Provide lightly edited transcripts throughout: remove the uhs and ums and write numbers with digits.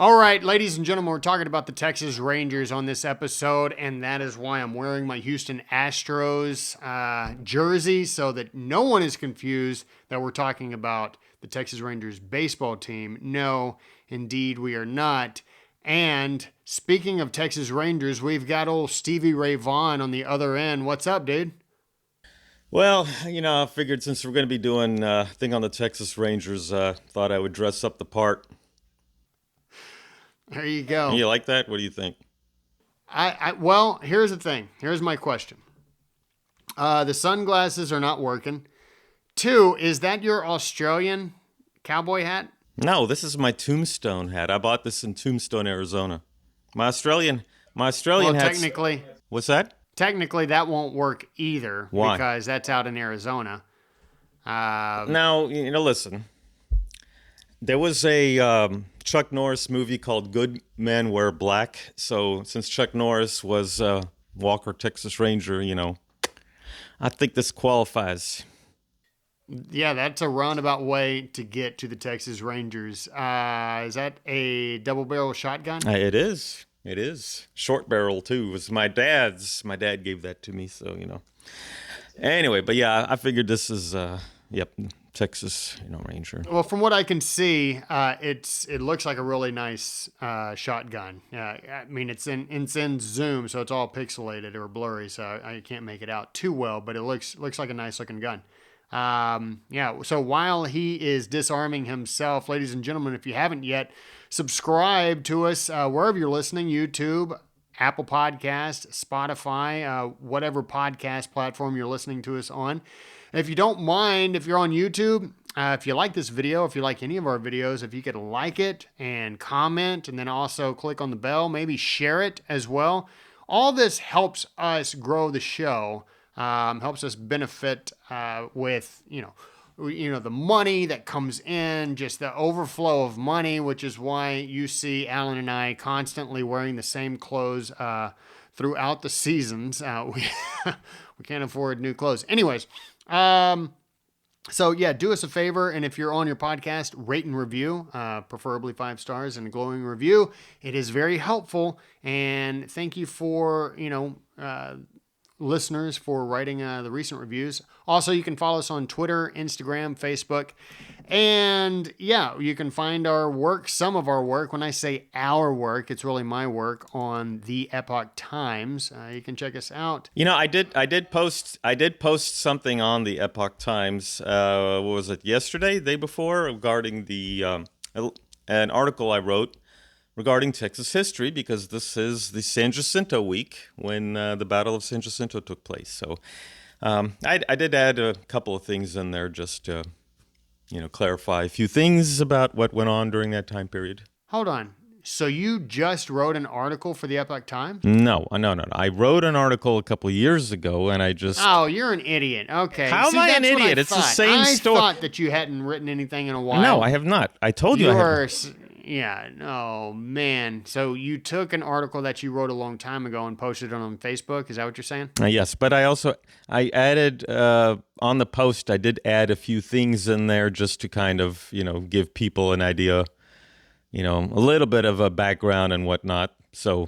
All right, ladies and gentlemen, we're talking about the Texas Rangers on this episode, and that is why I'm wearing my Houston Astros jersey so that no one is confused that we're talking about the Texas Rangers baseball team. No, indeed, we are not. And speaking of Texas Rangers, we've got old Stevie Ray Vaughan on the other end. What's up, dude? Well, I figured since we're going to be doing a thing on the Texas Rangers, thought I would dress up the part. There you go. You like that? What do you think? Well, here's the thing. Here's my question. The sunglasses are not working. 2, is that your Australian cowboy hat? No, this is my Tombstone hat. I bought this in Tombstone, Arizona. My Australian Well, hat's... technically, What's that? that won't work either. Why? Because that's out in Arizona. Now, listen. There was a Chuck Norris movie called Good Men Wear Black. So since Chuck Norris was Walker, Texas Ranger, I think this qualifies. Yeah, that's a roundabout way to get to the Texas Rangers. Is that a double barrel shotgun? It is. It is. Short barrel, too. It was my dad's. My dad gave that to me, so, Anyway, but yeah, I figured this is, Texas, Ranger. Well, from what I can see, it looks like a really nice shotgun. I mean, it's in zoom, so it's all pixelated or blurry, so I can't make it out too well. But it looks like a nice looking gun. So while he is disarming himself, ladies and gentlemen, if you haven't yet, subscribe to us wherever you're listening: YouTube, Apple Podcast, Spotify, whatever podcast platform you're listening to us on. If you don't mind, if you're on YouTube, if you like this video, if you like any of our videos, if you could like it and comment, and then also click on the bell, maybe share it as well. All this helps us grow the show, helps us benefit with, the money that comes in, just the overflow of money, which is why you see Alan and I constantly wearing the same clothes throughout the seasons. We can't afford new clothes. Anyways, so yeah, do us a favor, and if you're on your podcast, rate and review, preferably 5 stars and a glowing review. It is very helpful, and thank you for, listeners for writing the recent reviews. Also, you can follow us on Twitter, Instagram, Facebook, and yeah, you can find our work, some of our work. When I say our work, it's really my work on the Epoch Times. You can check us out. I did post something on the Epoch Times. What was it, yesterday, day before, regarding an article I wrote regarding Texas history, because this is the San Jacinto week when the Battle of San Jacinto took place. So I did add a couple of things in there just to, clarify a few things about what went on during that time period. Hold on. So you just wrote an article for the Epoch Times? No. I wrote an article a couple of years ago, and I just... Oh, you're an idiot. Okay. How am I an idiot? It's the same story. I thought that you hadn't written anything in a while. No, I have not. I told you I haven't. Yeah, oh man. So you took an article that you wrote a long time ago and posted it on Facebook? Is that what you're saying? Yes, but I added, on the post, I did add a few things in there just to kind of, give people an idea, a little bit of a background and whatnot. So,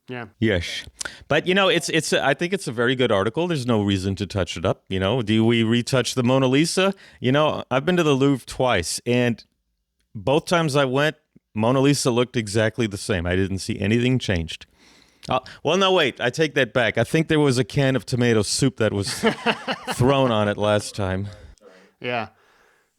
yeah. Yes. But, I think it's a very good article. There's no reason to touch it up. Do we retouch the Mona Lisa? I've been to the Louvre twice, and both times I went, Mona Lisa looked exactly the same. I didn't see anything changed. Well, no, wait. I take that back. I think there was a can of tomato soup that was thrown on it last time. Yeah.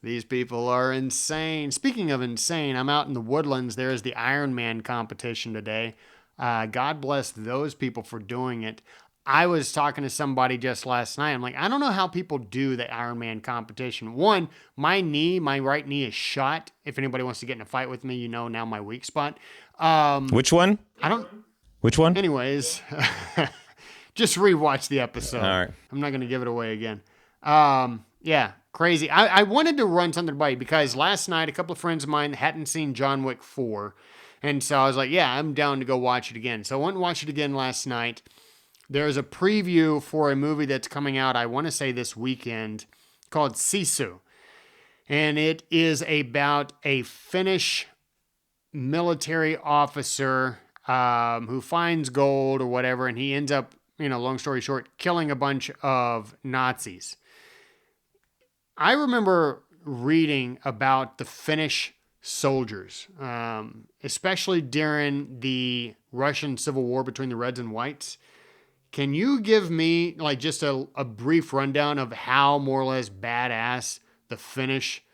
These people are insane. Speaking of insane, I'm out in the Woodlands. There is the Ironman competition today. God bless those people for doing it. I was talking to somebody just last night. I'm like, I don't know how people do the Ironman competition. One, my right knee is shot. If anybody wants to get in a fight with me, now my weak spot. Which one? Which one? Anyways, just rewatch the episode. All right. I'm not going to give it away again. Yeah, crazy. I wanted to run something by you because last night a couple of friends of mine hadn't seen John Wick 4. And so I was like, yeah, I'm down to go watch it again. So I went and watched it again last night. There's a preview for a movie that's coming out, I want to say this weekend, called Sisu. And it is about a Finnish military officer who finds gold or whatever, and he ends up, long story short, killing a bunch of Nazis. I remember reading about the Finnish soldiers, especially during the Russian Civil War between the Reds and Whites. Can you give me like just a brief rundown of how more or less badass the Finnish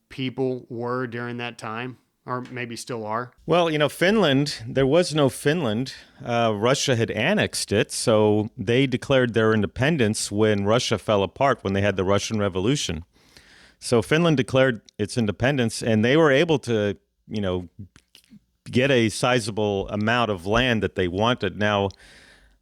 people were during that time? Or maybe still are? Well, Finland, there was no Finland. Russia had annexed it, so they declared their independence when Russia fell apart, when they had the Russian Revolution. So Finland declared its independence, and they were able to, get a sizable amount of land that they wanted. Now,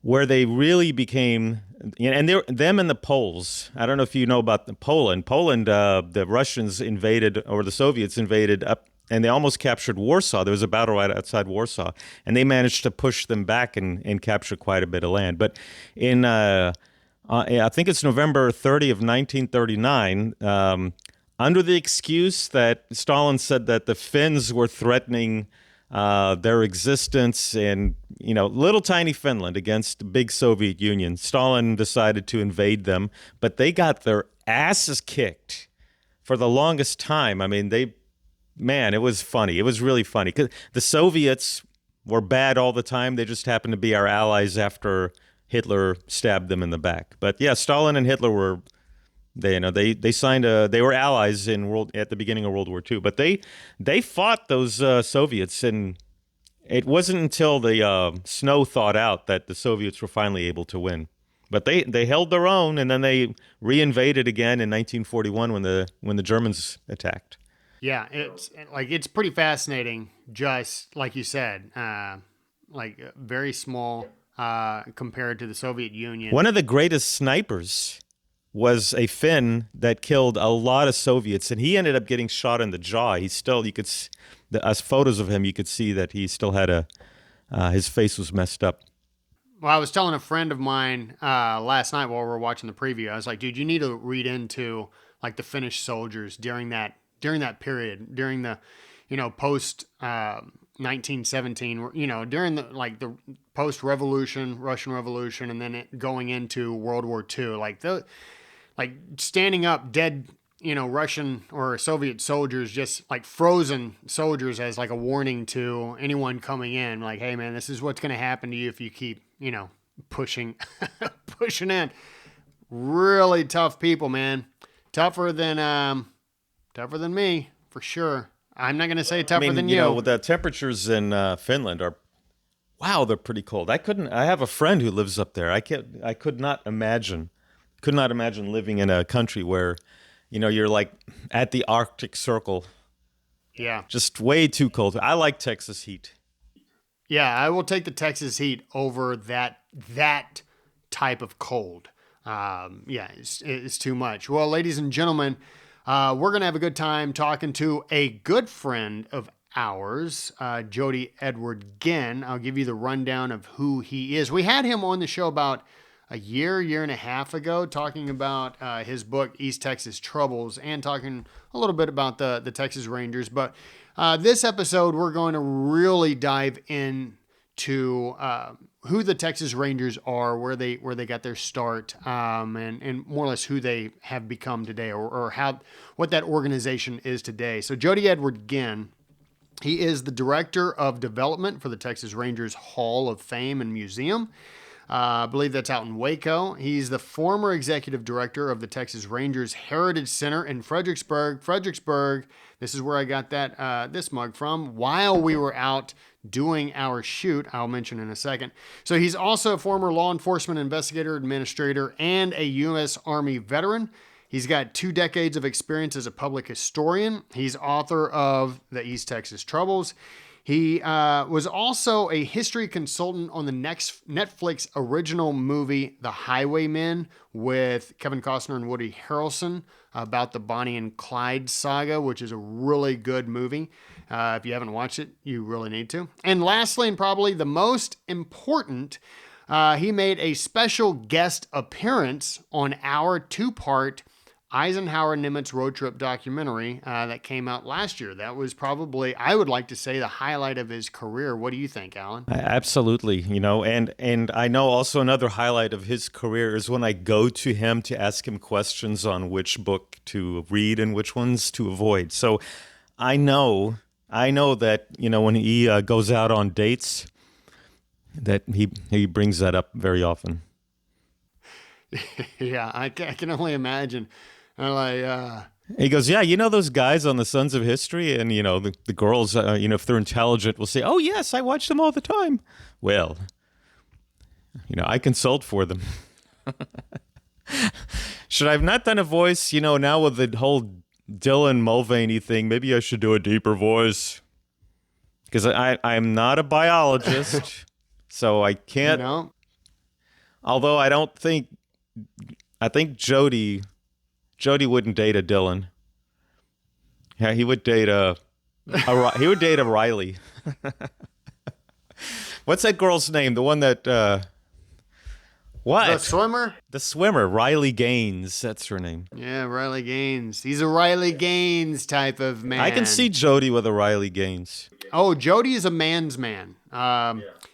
where they really became, and them and the Poles. I don't know if you know about Poland. Poland, the Russians invaded, or the Soviets invaded up, and they almost captured Warsaw. There was a battle right outside Warsaw, and they managed to push them back and capture quite a bit of land. But in, I think it's November 30 of 1939, under the excuse that Stalin said that the Finns were threatening their existence in, little tiny Finland against the big Soviet Union, Stalin decided to invade them, but they got their asses kicked for the longest time. I mean, it was funny. It was really funny because the Soviets were bad all the time. They just happened to be our allies after Hitler stabbed them in the back. But yeah, Stalin and Hitler were, they signed they were allies at the beginning of World War II. But they fought those Soviets, and it wasn't until the snow thawed out that the Soviets were finally able to win. But they held their own, and then they reinvaded again in 1941 when the Germans attacked. Yeah, it's pretty fascinating. Just like you said, very small compared to the Soviet Union. One of the greatest snipers was a Finn that killed a lot of Soviets, and he ended up getting shot in the jaw. As photos of him, you could see that he still had his face was messed up. Well, I was telling a friend of mine last night while we were watching the preview. I was like, dude, you need to read into like the Finnish soldiers during that period, during the, post 1917, during the post Revolution, Russian Revolution, and then going into World War II, like standing up dead, Russian or Soviet soldiers, just like frozen soldiers, as like a warning to anyone coming in, like, hey man, this is what's going to happen to you if you keep, pushing in. Really tough people, man. Tougher than me, for sure. I'm not going to say tougher than you. The temperatures in Finland they're pretty cold. I have a friend who lives up there. I could not imagine living in a country where, you're like at the Arctic Circle. Yeah. Just way too cold. I like Texas heat. Yeah, I will take the Texas heat over that type of cold. It's too much. Well, ladies and gentlemen, we're going to have a good time talking to a good friend of ours, Jody Edward Ginn. I'll give you the rundown of who he is. We had him on the show about a year and a half ago, talking about his book, East Texas Troubles, and talking a little bit about the Texas Rangers. But this episode, we're going to really dive into who the Texas Rangers are, where they got their start, and more or less who they have become today, or what that organization is today. So Jody Edward Ginn, he is the Director of Development for the Texas Rangers Hall of Fame and Museum. I believe that's out in Waco. He's the former executive director of the Texas Rangers Heritage Center in Fredericksburg. This is where I got this mug from while we were out doing our shoot. I'll mention in a second. So he's also a former law enforcement investigator, administrator, and a U.S. Army veteran. He's got 2 decades of experience as a public historian. He's author of The East Texas Troubles. He was also a history consultant on the next Netflix original movie, The Highwaymen, with Kevin Costner and Woody Harrelson, about the Bonne and Clyde saga, which is a really good movie. If you haven't watched it, you really need to. And lastly, and probably the most important, he made a special guest appearance on our 2-part Eisenhower Nimitz road trip documentary that came out last year. That was probably, I would like to say, the highlight of his career. What do you think, Alan? Absolutely, and I know also another highlight of his career is when I go to him to ask him questions on which book to read and which ones to avoid. So I know that when he goes out on dates, that he brings that up very often. Yeah, I can only imagine. He goes, yeah, those guys on the Sons of History, and the girls, if they're intelligent, will say, oh yes, I watch them all the time. Well, I consult for them. Should I have not done a voice? Now with the whole Dylan Mulvaney thing, maybe I should do a deeper voice, because I'm not a biologist, so I can't. Although I think Jody wouldn't date a Dylan. Yeah, he would date a Riley. What's that girl's name? The one that what? The swimmer? The swimmer, Riley Gaines. That's her name. Yeah, Riley Gaines. He's a Riley Gaines type of man. I can see Jody with a Riley Gaines. Oh, Jody is a man's man.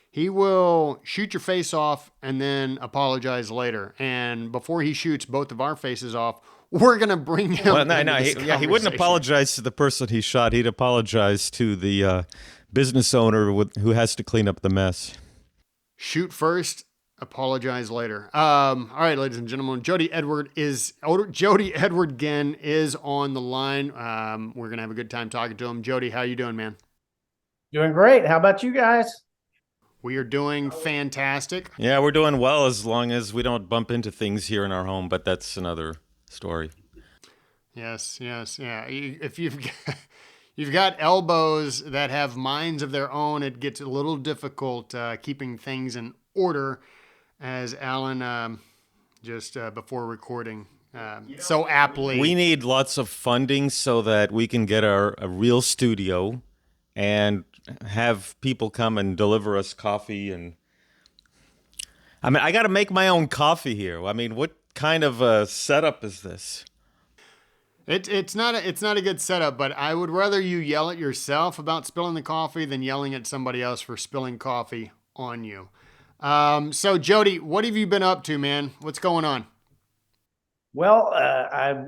He will shoot your face off and then apologize later. And before he shoots both of our faces off, we're going to bring him he wouldn't apologize to the person he shot. He'd apologize to the business owner who has to clean up the mess. Shoot first, apologize later. All right, ladies and gentlemen, Jody Edward Ginn is on the line. We're going to have a good time talking to him. Jody, how you doing, man? Doing great. How about you guys? We are doing fantastic. Yeah, we're doing well as long as we don't bump into things here in our home, but that's another story. Yes, yeah. If you've got elbows that have minds of their own, it gets a little difficult keeping things in order, as Alan just before recording so aptly. We need lots of funding so that we can get a real studio and have people come and deliver us coffee. And I got to make my own coffee here. What kind of a setup is this? It's not a good setup, but I would rather you yell at yourself about spilling the coffee than yelling at somebody else for spilling coffee on you. So Jody, what have you been up to, man? What's going on? Well,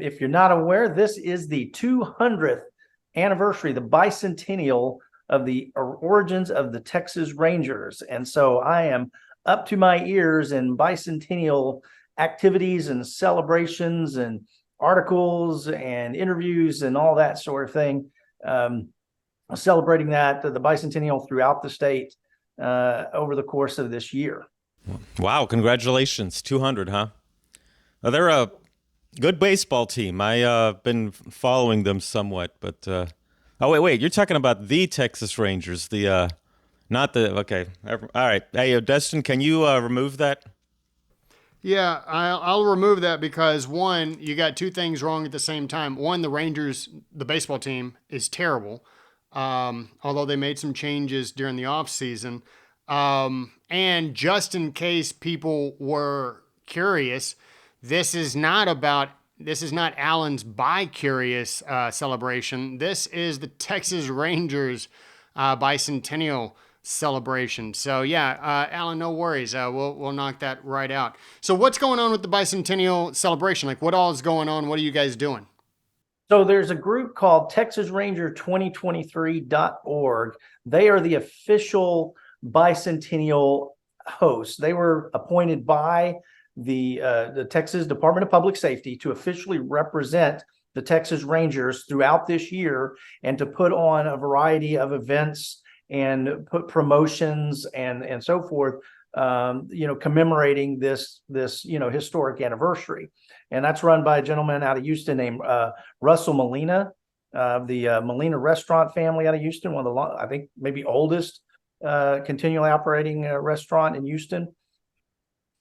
if you're not aware, this is the 200th anniversary, the bicentennial of the origins of the Texas Rangers. And so I am up to my ears in bicentennial activities and celebrations and articles and interviews and all that sort of thing, celebrating the bicentennial throughout the state over the course of this year. Wow, congratulations. 200, huh? They're a good baseball team. I've been following them somewhat, but wait, you're talking about the Texas Rangers, not the, okay. All right. Hey, Destin, can you remove that? Yeah, I'll remove that because, one, you got two things wrong at the same time. One, the Rangers, the baseball team, is terrible, although they made some changes during the offseason. And just in case people were curious, this is not Allen's bi-curious celebration. This is the Texas Rangers bicentennial celebration. So yeah, Alan, no worries. We'll knock that right out. So what's going on with the bicentennial celebration? Like, what all is going on? What are you guys doing? So there's a group called TexasRanger2023.org. They are the official bicentennial hosts. They were appointed by the Texas Department of Public Safety to officially represent the Texas Rangers throughout this year and to put on a variety of events and put promotions and so forth, commemorating this historic anniversary. And that's run by a gentleman out of Houston named Russell Molina, the Molina restaurant family out of Houston, one of the, I think, maybe oldest continually operating restaurant in Houston,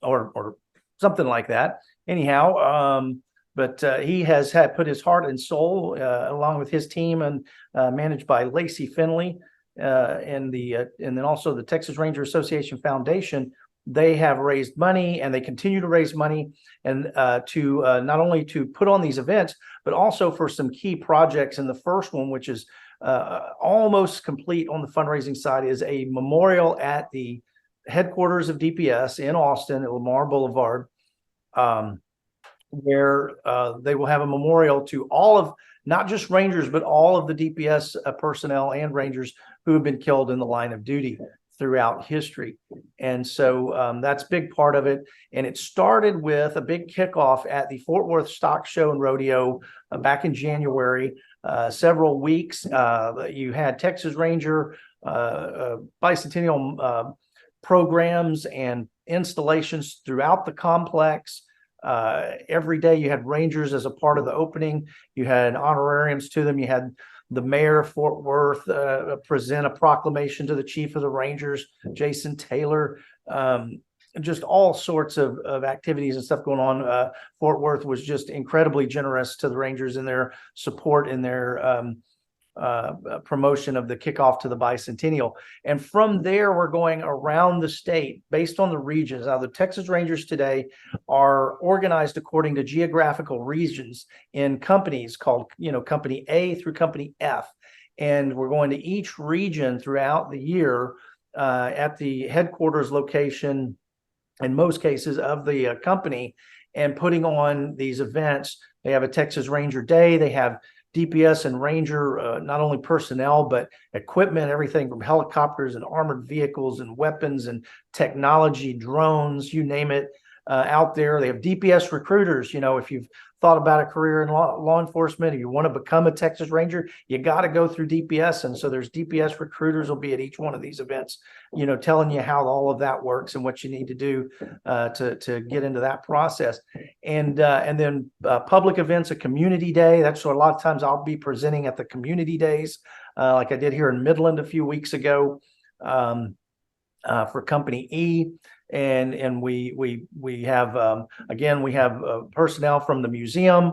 or something like that. Anyhow, but he has put his heart and soul along with his team, and managed by Lacey Finley, and then also the Texas Ranger Association Foundation, they have raised money, and they continue to raise money, and to not only to put on these events, but also for some key projects. And the first one, which is almost complete on the fundraising side, is a memorial at the headquarters of DPS in Austin at Lamar Boulevard, where they will have a memorial to all of, not just Rangers, but all of the DPS personnel and Rangers who have been killed in the line of duty throughout history. And so that's a big part of it. And it started with a big kickoff at the Fort Worth Stock Show and Rodeo back in January. Several weeks, you had Texas Ranger bicentennial programs and installations throughout the complex. Every day you had Rangers as a part of the opening. You had honorariums to them. You had the mayor of Fort Worth present a proclamation to the chief of the Rangers, Jason Taylor. Just all sorts of activities and stuff going on. Fort Worth was just incredibly generous to the Rangers in their support in their promotion of the kickoff to the bicentennial. And from there, we're going around the state based on the regions. Now, the Texas Rangers today are organized according to geographical regions in companies called, Company A through Company F. And we're going to each region throughout the year at the headquarters location, in most cases, of the company, and putting on these events. They have a Texas Ranger Day. They have DPS and Ranger, not only personnel, but equipment, everything from helicopters and armored vehicles and weapons and technology, drones, you name it, out there. They have DPS recruiters. If you've thought about a career in law enforcement, if you want to become a Texas Ranger, you got to go through DPS. And so there's DPS recruiters will be at each one of these events, telling you how all of that works and what you need to do to get into that process. And then public events, a community day. That's what a lot of times I'll be presenting at the community days, like I did here in Midland a few weeks ago for Company E. And we have again, we have personnel from the museum,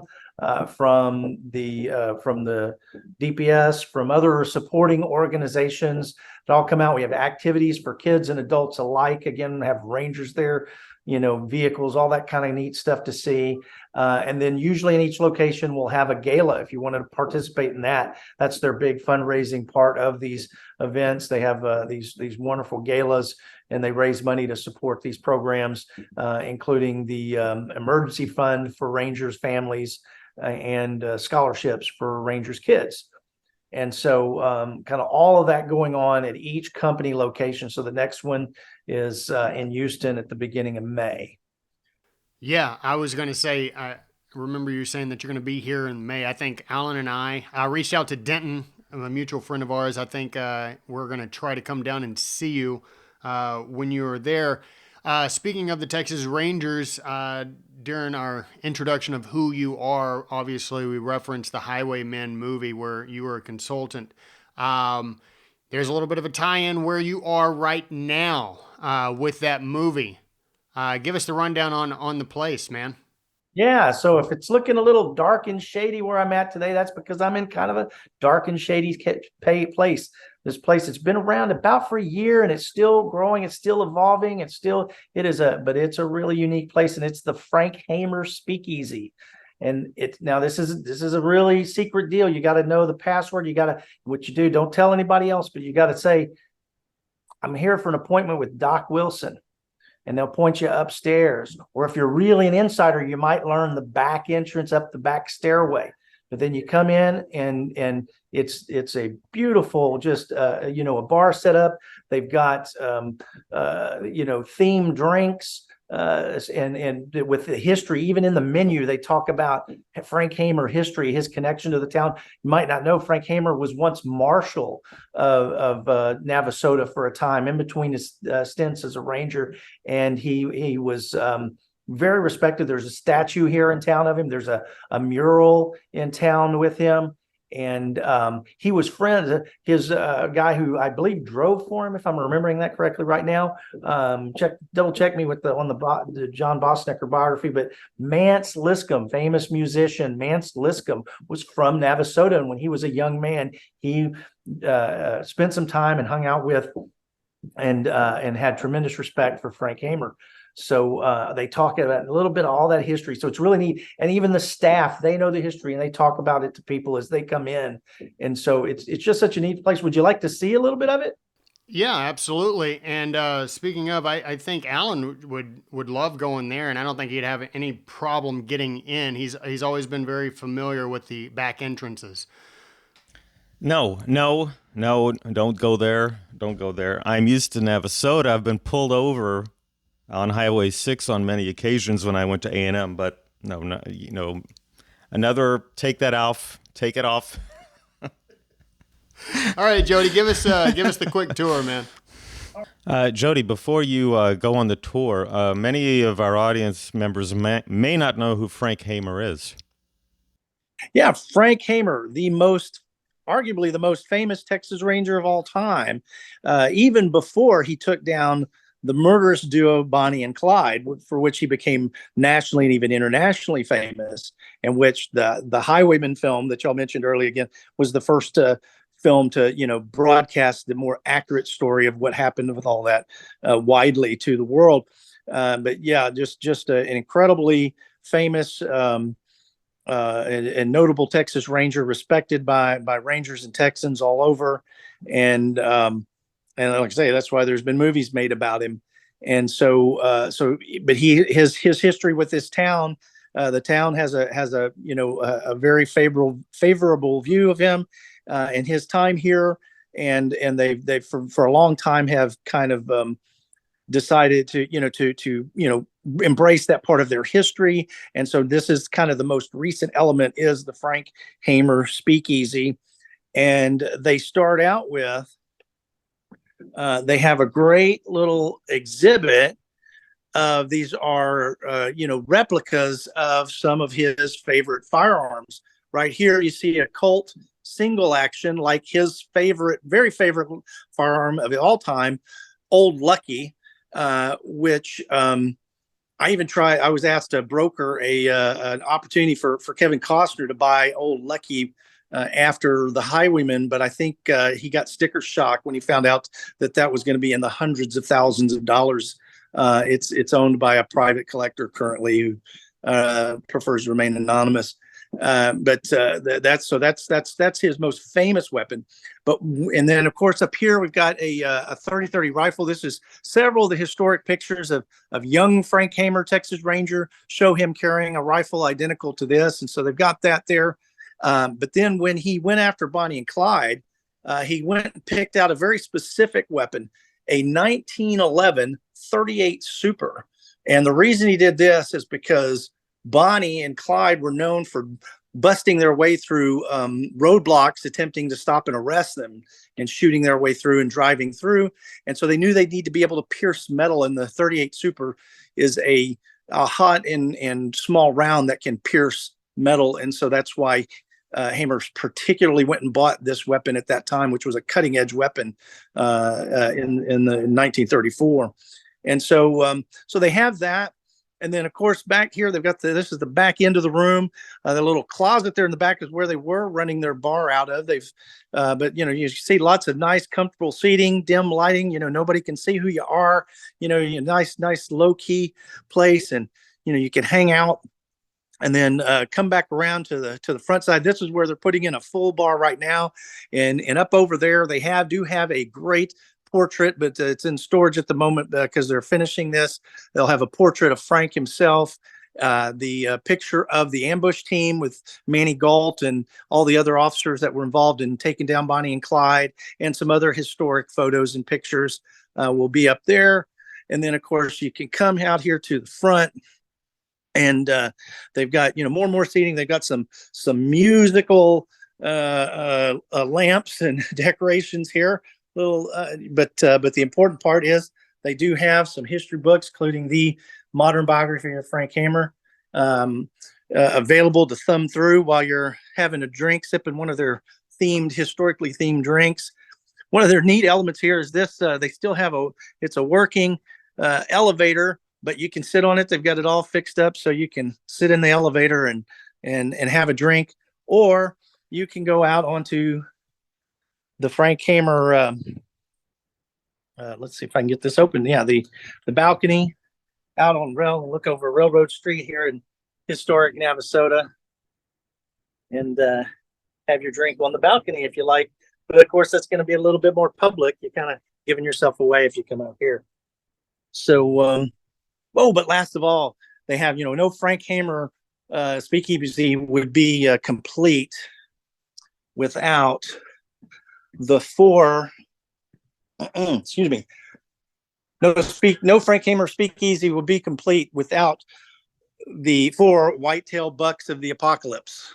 from the DPS, from other supporting organizations that all come out. We have activities for kids and adults alike. Again, have Rangers there, vehicles, all that kind of neat stuff to see. And then usually in each location, we'll have a gala if you want to participate in that. That's their big fundraising part of these events. They have these wonderful galas, and they raise money to support these programs, including the emergency fund for Rangers families and scholarships for Rangers kids. And so kind of all of that going on at each company location. So the next one is in Houston at the beginning of May. Yeah, I was going to say, I remember you saying that you're going to be here in May. I think Alan and I reached out to Denton, a mutual friend of ours. I think we're going to try to come down and see you when you are there. Speaking of the Texas Rangers, during our introduction of who you are, obviously we referenced the Highwaymen movie where you were a consultant. There's a little bit of a tie-in where you are right now with that movie. Give us the rundown on the place, man. Yeah, so if it's looking a little dark and shady where I'm at today, that's because I'm in kind of a dark and shady place. This place, it's been around about for a year, and it's still growing, it's still evolving, but it's a really unique place, and it's the Frank Hamer Speakeasy. And this is a really secret deal. You got to know the password. What you do, don't tell anybody else, but you got to say, I'm here for an appointment with Doc Wilson. And they'll point you upstairs. Or if you're really an insider, you might learn the back entrance up the back stairway. But then you come in and it's a beautiful, just a bar set up. They've got themed drinks and with the history, even in the menu, they talk about Frank Hamer history, his connection to the town. You might not know Frank Hamer was once marshal of Navasota for a time in between his stints as a Ranger, and he was very respected. There's a statue here in town of him. There's a mural in town with him. And he was friends. His guy who I believe drove for him, if I'm remembering that correctly right now. Double check me on the John Bosnecker biography. But Mance Liscombe, famous musician, Mance Liscombe was from Navasota, and when he was a young man, he spent some time and hung out with and had tremendous respect for Frank Hamer. So they talk about a little bit of all that history. So it's really neat. And even the staff, they know the history and they talk about it to people as they come in. And so it's just such a neat place. Would you like to see a little bit of it? Yeah, absolutely. And speaking of, I think Alan would love going there, and I don't think he'd have any problem getting in. He's always been very familiar with the back entrances. No, no, no, don't go there. Don't go there. I'm used to Navasota. I've been pulled over on Highway 6 on many occasions when I went to A&M, but no, another take that off. Take it off. All right, Jody, give us the quick tour, man. Jody, before you go on the tour, many of our audience members may not know who Frank Hamer is. Yeah, Frank Hamer, arguably the most famous Texas Ranger of all time, even before he took down the murderous duo Bonnie and Clyde, for which he became nationally and even internationally famous, and which the Highwaymen film that y'all mentioned earlier again was the first film to broadcast the more accurate story of what happened with all that widely to the world. But yeah, just an incredibly famous and notable Texas Ranger, respected by Rangers and Texans all over, and like I say, that's why there's been movies made about him. And but his history with this town, the town has a very favorable view of him and his time here, and they for a long time have kind of decided to embrace that part of their history. And so this is kind of the most recent element, is the Frank Hamer Speakeasy. And they start out with, they have a great little exhibit. These are, replicas of some of his favorite firearms. Right here, you see a Colt single action, like his very favorite firearm of all time, Old Lucky, which I was asked to broker an opportunity for Kevin Costner to buy Old Lucky after the Highwaymen, but I think he got sticker shock when he found out that was going to be in the hundreds of thousands of dollars. It's owned by a private collector currently who prefers to remain anonymous. But that's his most famous weapon. And then of course up here we've got a 30-30 rifle. This is several of the historic pictures of young Frank Hamer, Texas Ranger, show him carrying a rifle identical to this, and so they've got that there. But then when he went after Bonnie and Clyde, he went and picked out a very specific weapon, a 1911 38 Super. And the reason he did this is because Bonnie and Clyde were known for busting their way through roadblocks, attempting to stop and arrest them, and shooting their way through and driving through. And so they knew they'd need to be able to pierce metal, and the 38 Super is a hot and small round that can pierce metal. And so that's why Hamer particularly went and bought this weapon at that time, which was a cutting edge weapon in 1934. And so they have that. And then, of course, back here, they've got this is the back end of the room. The little closet there in the back is where they were running their bar out of. But you see lots of nice, comfortable seating, dim lighting. Nobody can see who you are. Nice, low key place, and you can hang out. And then come back around to the front side. This is where they're putting in a full bar right now, and up over there they do have a great portrait, but it's in storage at the moment because they're finishing this. They'll have a portrait of Frank himself, the picture of the ambush team with Manny Galt and all the other officers that were involved in taking down Bonnie and Clyde, and some other historic photos and pictures will be up there. And then, of course, you can come out here to the front, and they've got more and more seating. They've got some musical lamps and decorations here. But the important part is they do have some history books, including the modern biography of Frank Hamer, available to thumb through while you're having a drink, sipping one of their historically themed drinks. One of their neat elements here is this: they still have it's a working elevator, but you can sit on it. They've got it all fixed up so you can sit in the elevator and have a drink, or you can go out onto the Frank Hamer let's see if I can get this open. Yeah, the balcony out on look over Railroad Street here in historic Navasota, and have your drink on the balcony if you like. But of course, that's going to be a little bit more public. You're kind of giving yourself away if you come out here. So, but last of all, they have, no Frank Hamer speakeasy would be complete without the four. Excuse me. No Frank Hamer speakeasy would be complete without the 4 whitetail bucks of the apocalypse.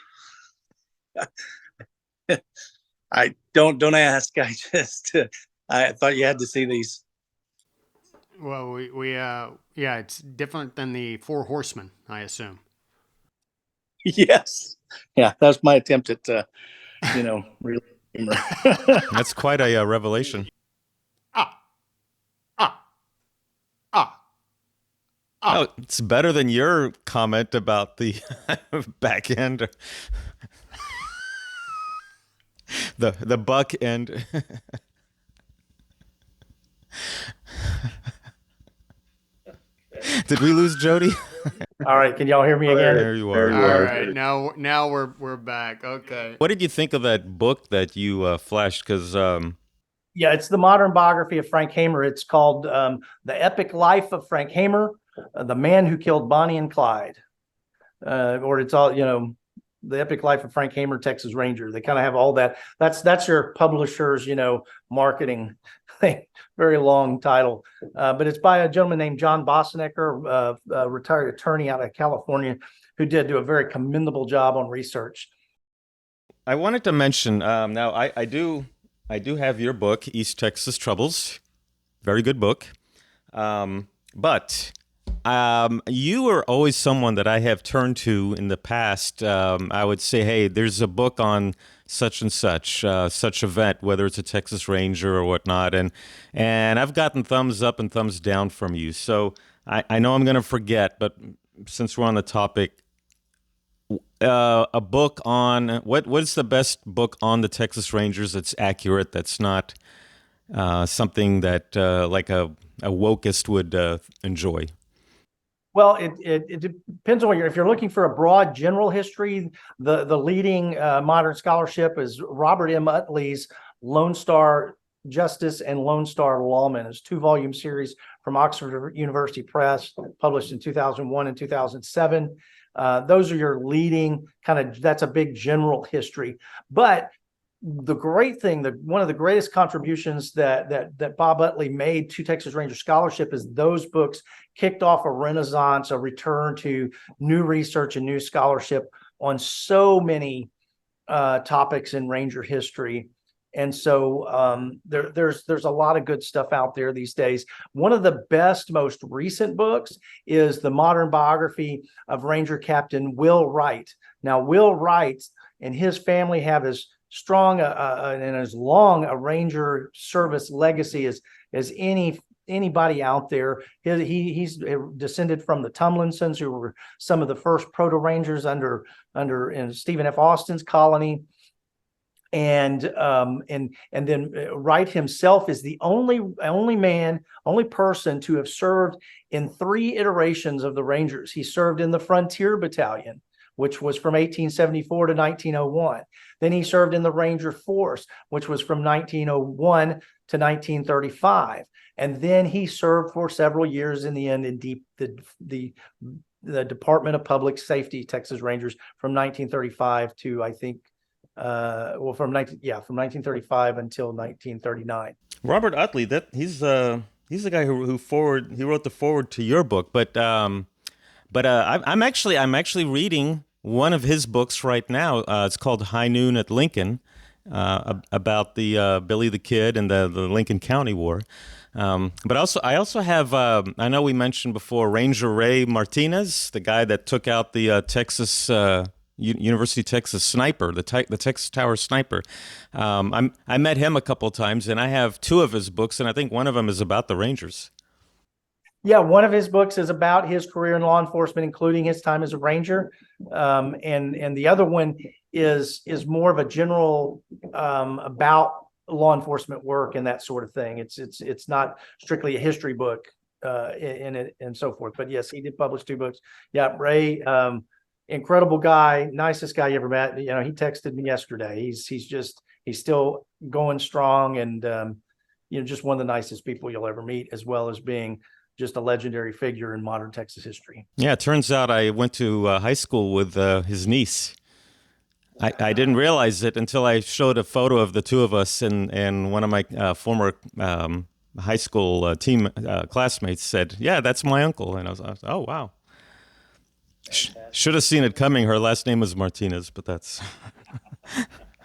I don't ask. I thought you had to see these. Well, yeah, it's different than the 4 horsemen, I assume. Yes. Yeah, that's my attempt at, real humor. That's quite a revelation. Oh, it's better than your comment about the back end. The buck end. Did we lose Jody? All right, can y'all hear me again? There you are. All right, now we're back. Okay. What did you think of that book that you flashed? Because yeah, it's the modern biography of Frank Hamer. It's called The Epic Life of Frank Hamer, the man who killed Bonnie and Clyde. Or it's all, The Epic Life of Frank Hamer, Texas Ranger. They kind of have all that. That's your publisher's, marketing thing. Very long title. But it's by a gentleman named John Bosanecker, a retired attorney out of California, who did do a very commendable job on research. I wanted to mention, now I do have your book, East Texas Troubles. Very good book. But you are always someone that I have turned to in the past. I would say, hey, there's a book on such and such event, whether it's a Texas Ranger or whatnot. And I've gotten thumbs up and thumbs down from you. So I know I'm going to forget, but since we're on the topic, a book on what's the best book on the Texas Rangers that's accurate, that's not something that like a wokist would enjoy? Well, it depends on if you're looking for a broad general history, the leading modern scholarship is Robert M. Utley's Lone Star Justice and Lone Star Lawman. It's a 2-volume series from Oxford University Press, published in 2001 and 2007. Those are your leading that's a big general history. But the great thing, one of the greatest contributions that Bob Utley made to Texas Ranger scholarship is those books kicked off a renaissance, a return to new research and new scholarship on so many topics in Ranger history. And so there's a lot of good stuff out there these days. One of the best, most recent books is the modern biography of Ranger Captain Will Wright. Now, Will Wright and his family have as strong and as long a Ranger service legacy as anybody out there. He's descended from the Tumlinsons, who were some of the first proto Rangers under in Stephen F. Austin's colony. And then Wright himself is the only person to have served in 3 iterations of the Rangers. He served in the Frontier Battalion, which was from 1874 to 1901. Then he served in the Ranger Force, which was from 1901 to 1935. And then he served for several years in the end in the Department of Public Safety, Texas Rangers, from 1935 to, I think, from 1935 until 1939. Robert Utley, he's the guy who wrote the foreword to your book. But I'm actually reading one of his books right now. It's called High Noon at Lincoln, about the Billy the Kid and the Lincoln County War. But I also have, I know we mentioned before, Ranger Ray Martinez, the guy that took out the Texas University of Texas sniper, the Texas Tower sniper. I met him a couple of times, and I have 2 of his books, and I think one of them is about the Rangers. Yeah, one of his books is about his career in law enforcement, including his time as a Ranger, and the other one is more of a general about law enforcement work and that sort of thing. It's not strictly a history book in it and so forth. But yes, he did publish 2 books. Yeah, Ray, incredible guy, nicest guy you ever met. You know, he texted me yesterday. He's still going strong, and you know, just one of the nicest people you'll ever meet, as well as being just a legendary figure in modern Texas history. Yeah, it turns out I went to high school with his niece. I didn't realize it until I showed a photo of the 2 of us, and one of my former high school team classmates said, "Yeah, that's my uncle," and I was oh wow. Should have seen it coming. Her last name was Martinez, but that's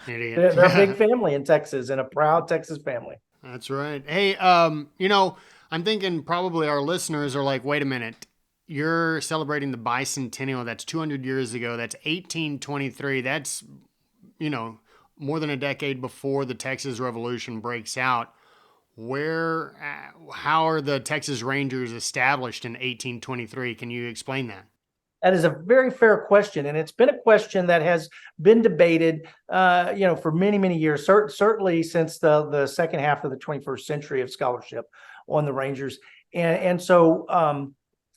Idiot. They're a big family in Texas, and a proud Texas family. That's right. Hey, you know, I'm thinking probably our listeners are like, wait a minute. You're celebrating the bicentennial. That's 200 years ago. That's 1823. That's, you know, more than a decade before the Texas Revolution breaks out. How are the Texas Rangers established in 1823? Can you explain that? That is a very fair question, and it's been a question that has been debated, you know, for many, many years. Certainly since the second half of the 21st century of scholarship on the Rangers, and so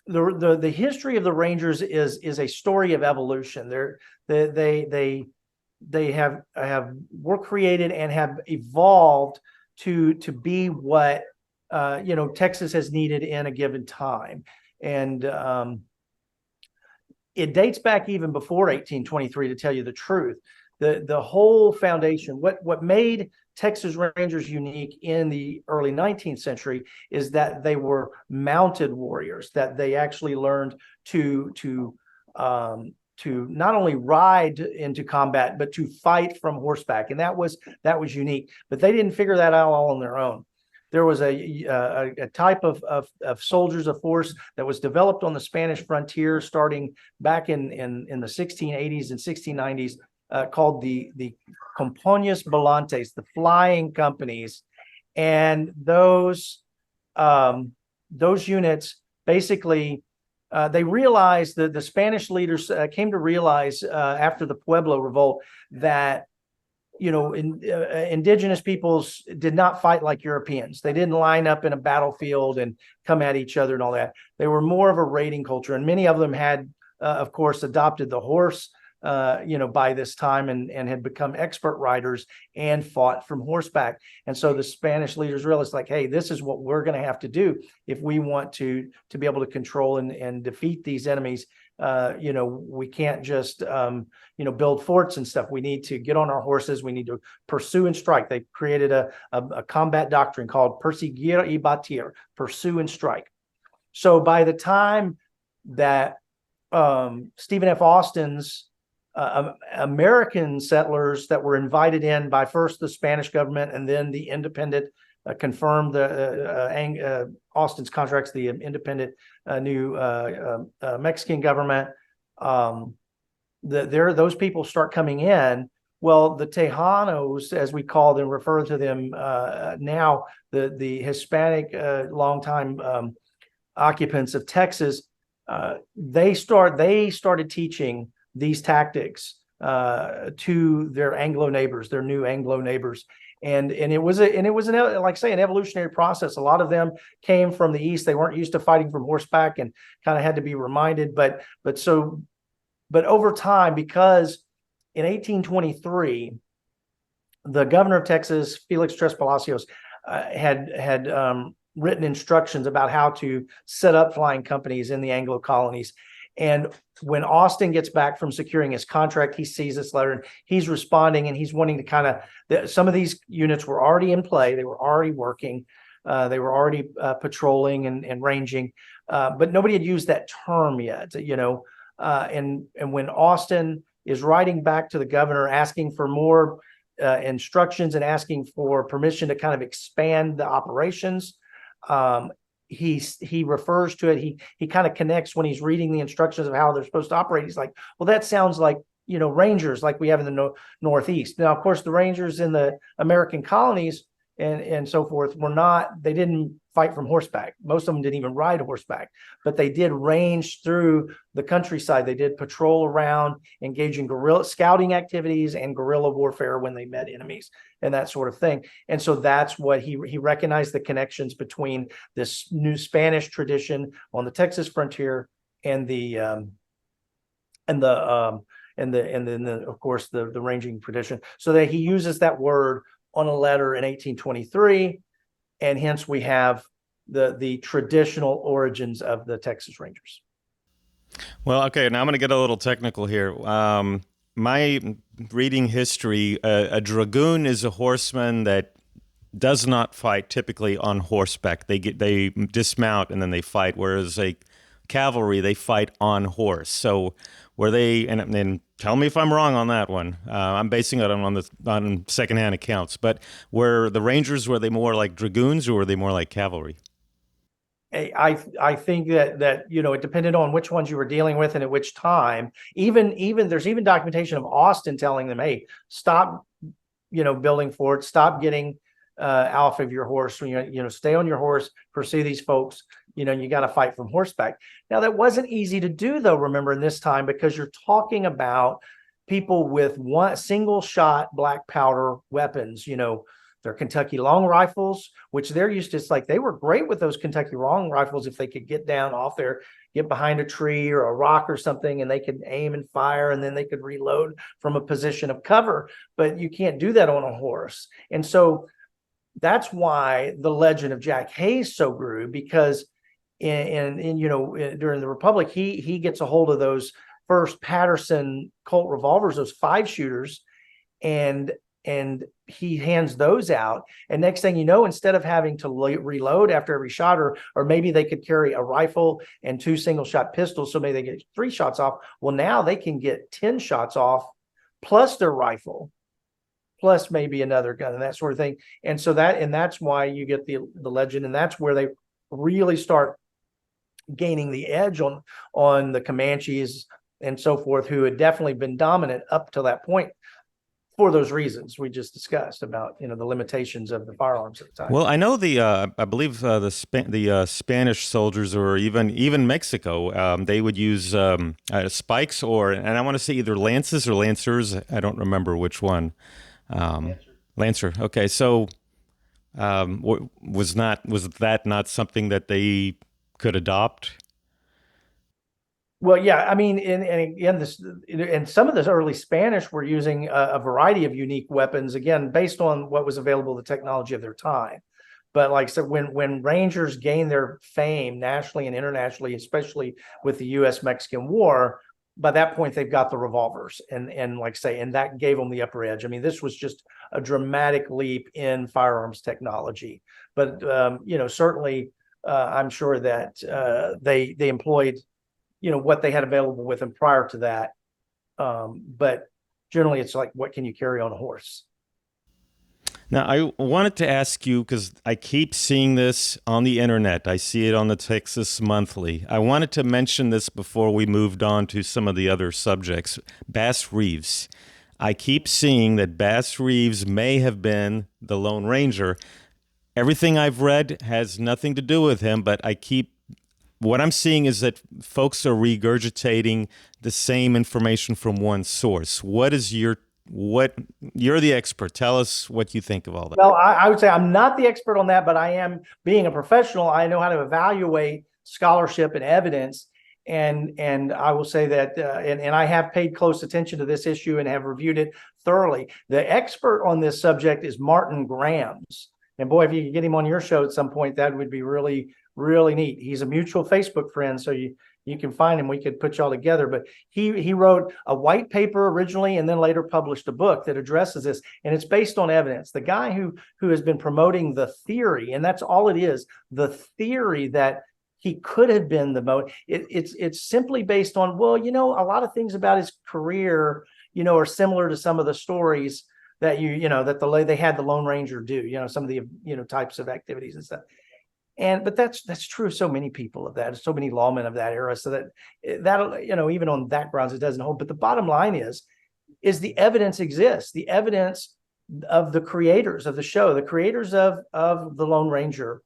the history of the Rangers is a story of evolution. They were created and have evolved to be what you know, Texas has needed in a given time, and it dates back even before 1823, to tell you the truth. The whole foundation, what made Texas Rangers unique in the early 19th century is that they were mounted warriors, that they actually learned to not only ride into combat, but to fight from horseback. And that was unique, but they didn't figure that out all on their own. There was a type of soldiers of force that was developed on the Spanish frontier starting back in the 1680s and 1690s, called the Compañías Volantes, the flying companies. And those units basically, they realized that the Spanish leaders came to realize after the Pueblo revolt that, you know, indigenous peoples did not fight like Europeans. They didn't line up in a battlefield and come at each other and all that. They were more of a raiding culture, and many of them had, of course, adopted the horse, you know, by this time, and had become expert riders and fought from horseback. And so the Spanish leaders realized, like, hey, this is what we're going to have to do if we want to be able to control and defeat these enemies. You know, we can't just, you know, build forts and stuff. We need to get on our horses. We need to pursue and strike. They created a combat doctrine called perseguir y batir, pursue and strike. So by the time that Stephen F. Austin's American settlers that were invited in by first the Spanish government and then the independent confirmed Austin's contracts, the independent new Mexican government. Those people start coming in. Well, the Tejanos, as we call them, refer to them now, the Hispanic longtime occupants of Texas, they started teaching these tactics to their Anglo neighbors, their new Anglo neighbors. And it was like I say, an evolutionary process. A lot of them came from the East. They weren't used to fighting from horseback and kind of had to be reminded. But over time, because in 1823, the governor of Texas, Felix Tres Palacios, had written instructions about how to set up flying companies in the Anglo colonies. And when Austin gets back from securing his contract, he sees this letter and he's responding, and he's wanting to kind of, some of these units were already in play. They were already working. They were already patrolling and ranging, but nobody had used that term yet, you know. And when Austin is writing back to the governor, asking for more instructions and asking for permission to kind of expand the operations, he refers to it. He kind of connects when he's reading the instructions of how they're supposed to operate. He's like, well, that sounds like, Rangers like we have in the Northeast. Now, of course, the Rangers in the American colonies and so forth they didn't fight from horseback. Most of them didn't even ride horseback, but they did range through the countryside. They did patrol around, engage in guerrilla scouting activities and guerrilla warfare when they met enemies and that sort of thing. And so that's what he recognized, the connections between this new Spanish tradition on the Texas frontier and then of course the ranging tradition. So that he uses that word on a letter in 1823, and hence we have the traditional origins of the Texas Rangers. Well, okay, now I'm going to get a little technical here. My reading history, a dragoon is a horseman that does not fight typically on horseback. They dismount and then they fight, whereas a cavalry, they fight on horse. So were they, and tell me if I'm wrong on that one. I'm basing it on secondhand accounts. But were the Rangers, were they more like dragoons or were they more like cavalry? I think that it depended on which ones you were dealing with and at which time. Even there's even documentation of Austin telling them, hey, stop, building forts, stop getting off of your horse. When stay on your horse, pursue these folks. You got to fight from horseback. Now, that wasn't easy to do, though, remember, in this time, because you're talking about people with one single shot black powder weapons. They're Kentucky long rifles, which they're used to. It's like they were great with those Kentucky long rifles if they could get down off there, get behind a tree or a rock or something, and they could aim and fire, and then they could reload from a position of cover. But you can't do that on a horse. And so that's why the legend of Jack Hayes so grew, because during the Republic, he gets a hold of those first Patterson Colt revolvers, those 5-shooters, and he hands those out. And next thing you know, instead of having to reload after every shot, or maybe they could carry a rifle and 2 single-shot pistols, so maybe they get 3 shots off. Well, now they can get 10 shots off, plus their rifle, plus maybe another gun and that sort of thing. And so that's why you get the legend, and that's where they really start gaining the edge on the Comanches and so forth, who had definitely been dominant up to that point for those reasons we just discussed about the limitations of the firearms at the time. Well, I know I believe the Spanish soldiers, or even Mexico, they would use spikes, and I want to say either lances or lancers. I don't remember which one. Lancer. Okay, so was that not something that they could adopt? Well, yeah, I mean, and some of the early Spanish were using a variety of unique weapons, again, based on what was available, the technology of their time. But like I said, when Rangers gained their fame nationally and internationally, especially with the U.S.-Mexican War, by that point they've got the revolvers, and like I say, and that gave them the upper edge. I mean, this was just a dramatic leap in firearms technology. But certainly, I'm sure that they employed what they had available with them prior to that. But generally it's like, what can you carry on a horse? Now, I wanted to ask you, because I keep seeing this on the internet. I see it on the Texas Monthly. I wanted to mention this before we moved on to some of the other subjects. Bass Reeves. I keep seeing that Bass Reeves may have been the Lone Ranger. Everything I've read has nothing to do with him, but what I'm seeing is that folks are regurgitating the same information from one source. You're the expert. Tell us what you think of all that. Well, I would say I'm not the expert on that, but I am, being a professional, I know how to evaluate scholarship and evidence. And I will say that, and I have paid close attention to this issue and have reviewed it thoroughly. The expert on this subject is Martin Grams. And boy, if you could get him on your show at some point, that would be really, really neat. He's a mutual Facebook friend, so you can find him. We could put y'all together. But he wrote a white paper originally, and then later published a book that addresses this, and it's based on evidence. The guy who has been promoting the theory, and that's all it is, the theory that he could have been the most. It's simply based on, well, a lot of things about his career, are similar to some of the stories that that they had the Lone Ranger do. Some of the types of activities and stuff. But that's true of so many people of that, so many lawmen of that era. So that even on that grounds, it doesn't hold. But the bottom line is the evidence exists. The evidence the creators of the show, the creators of the Lone Ranger.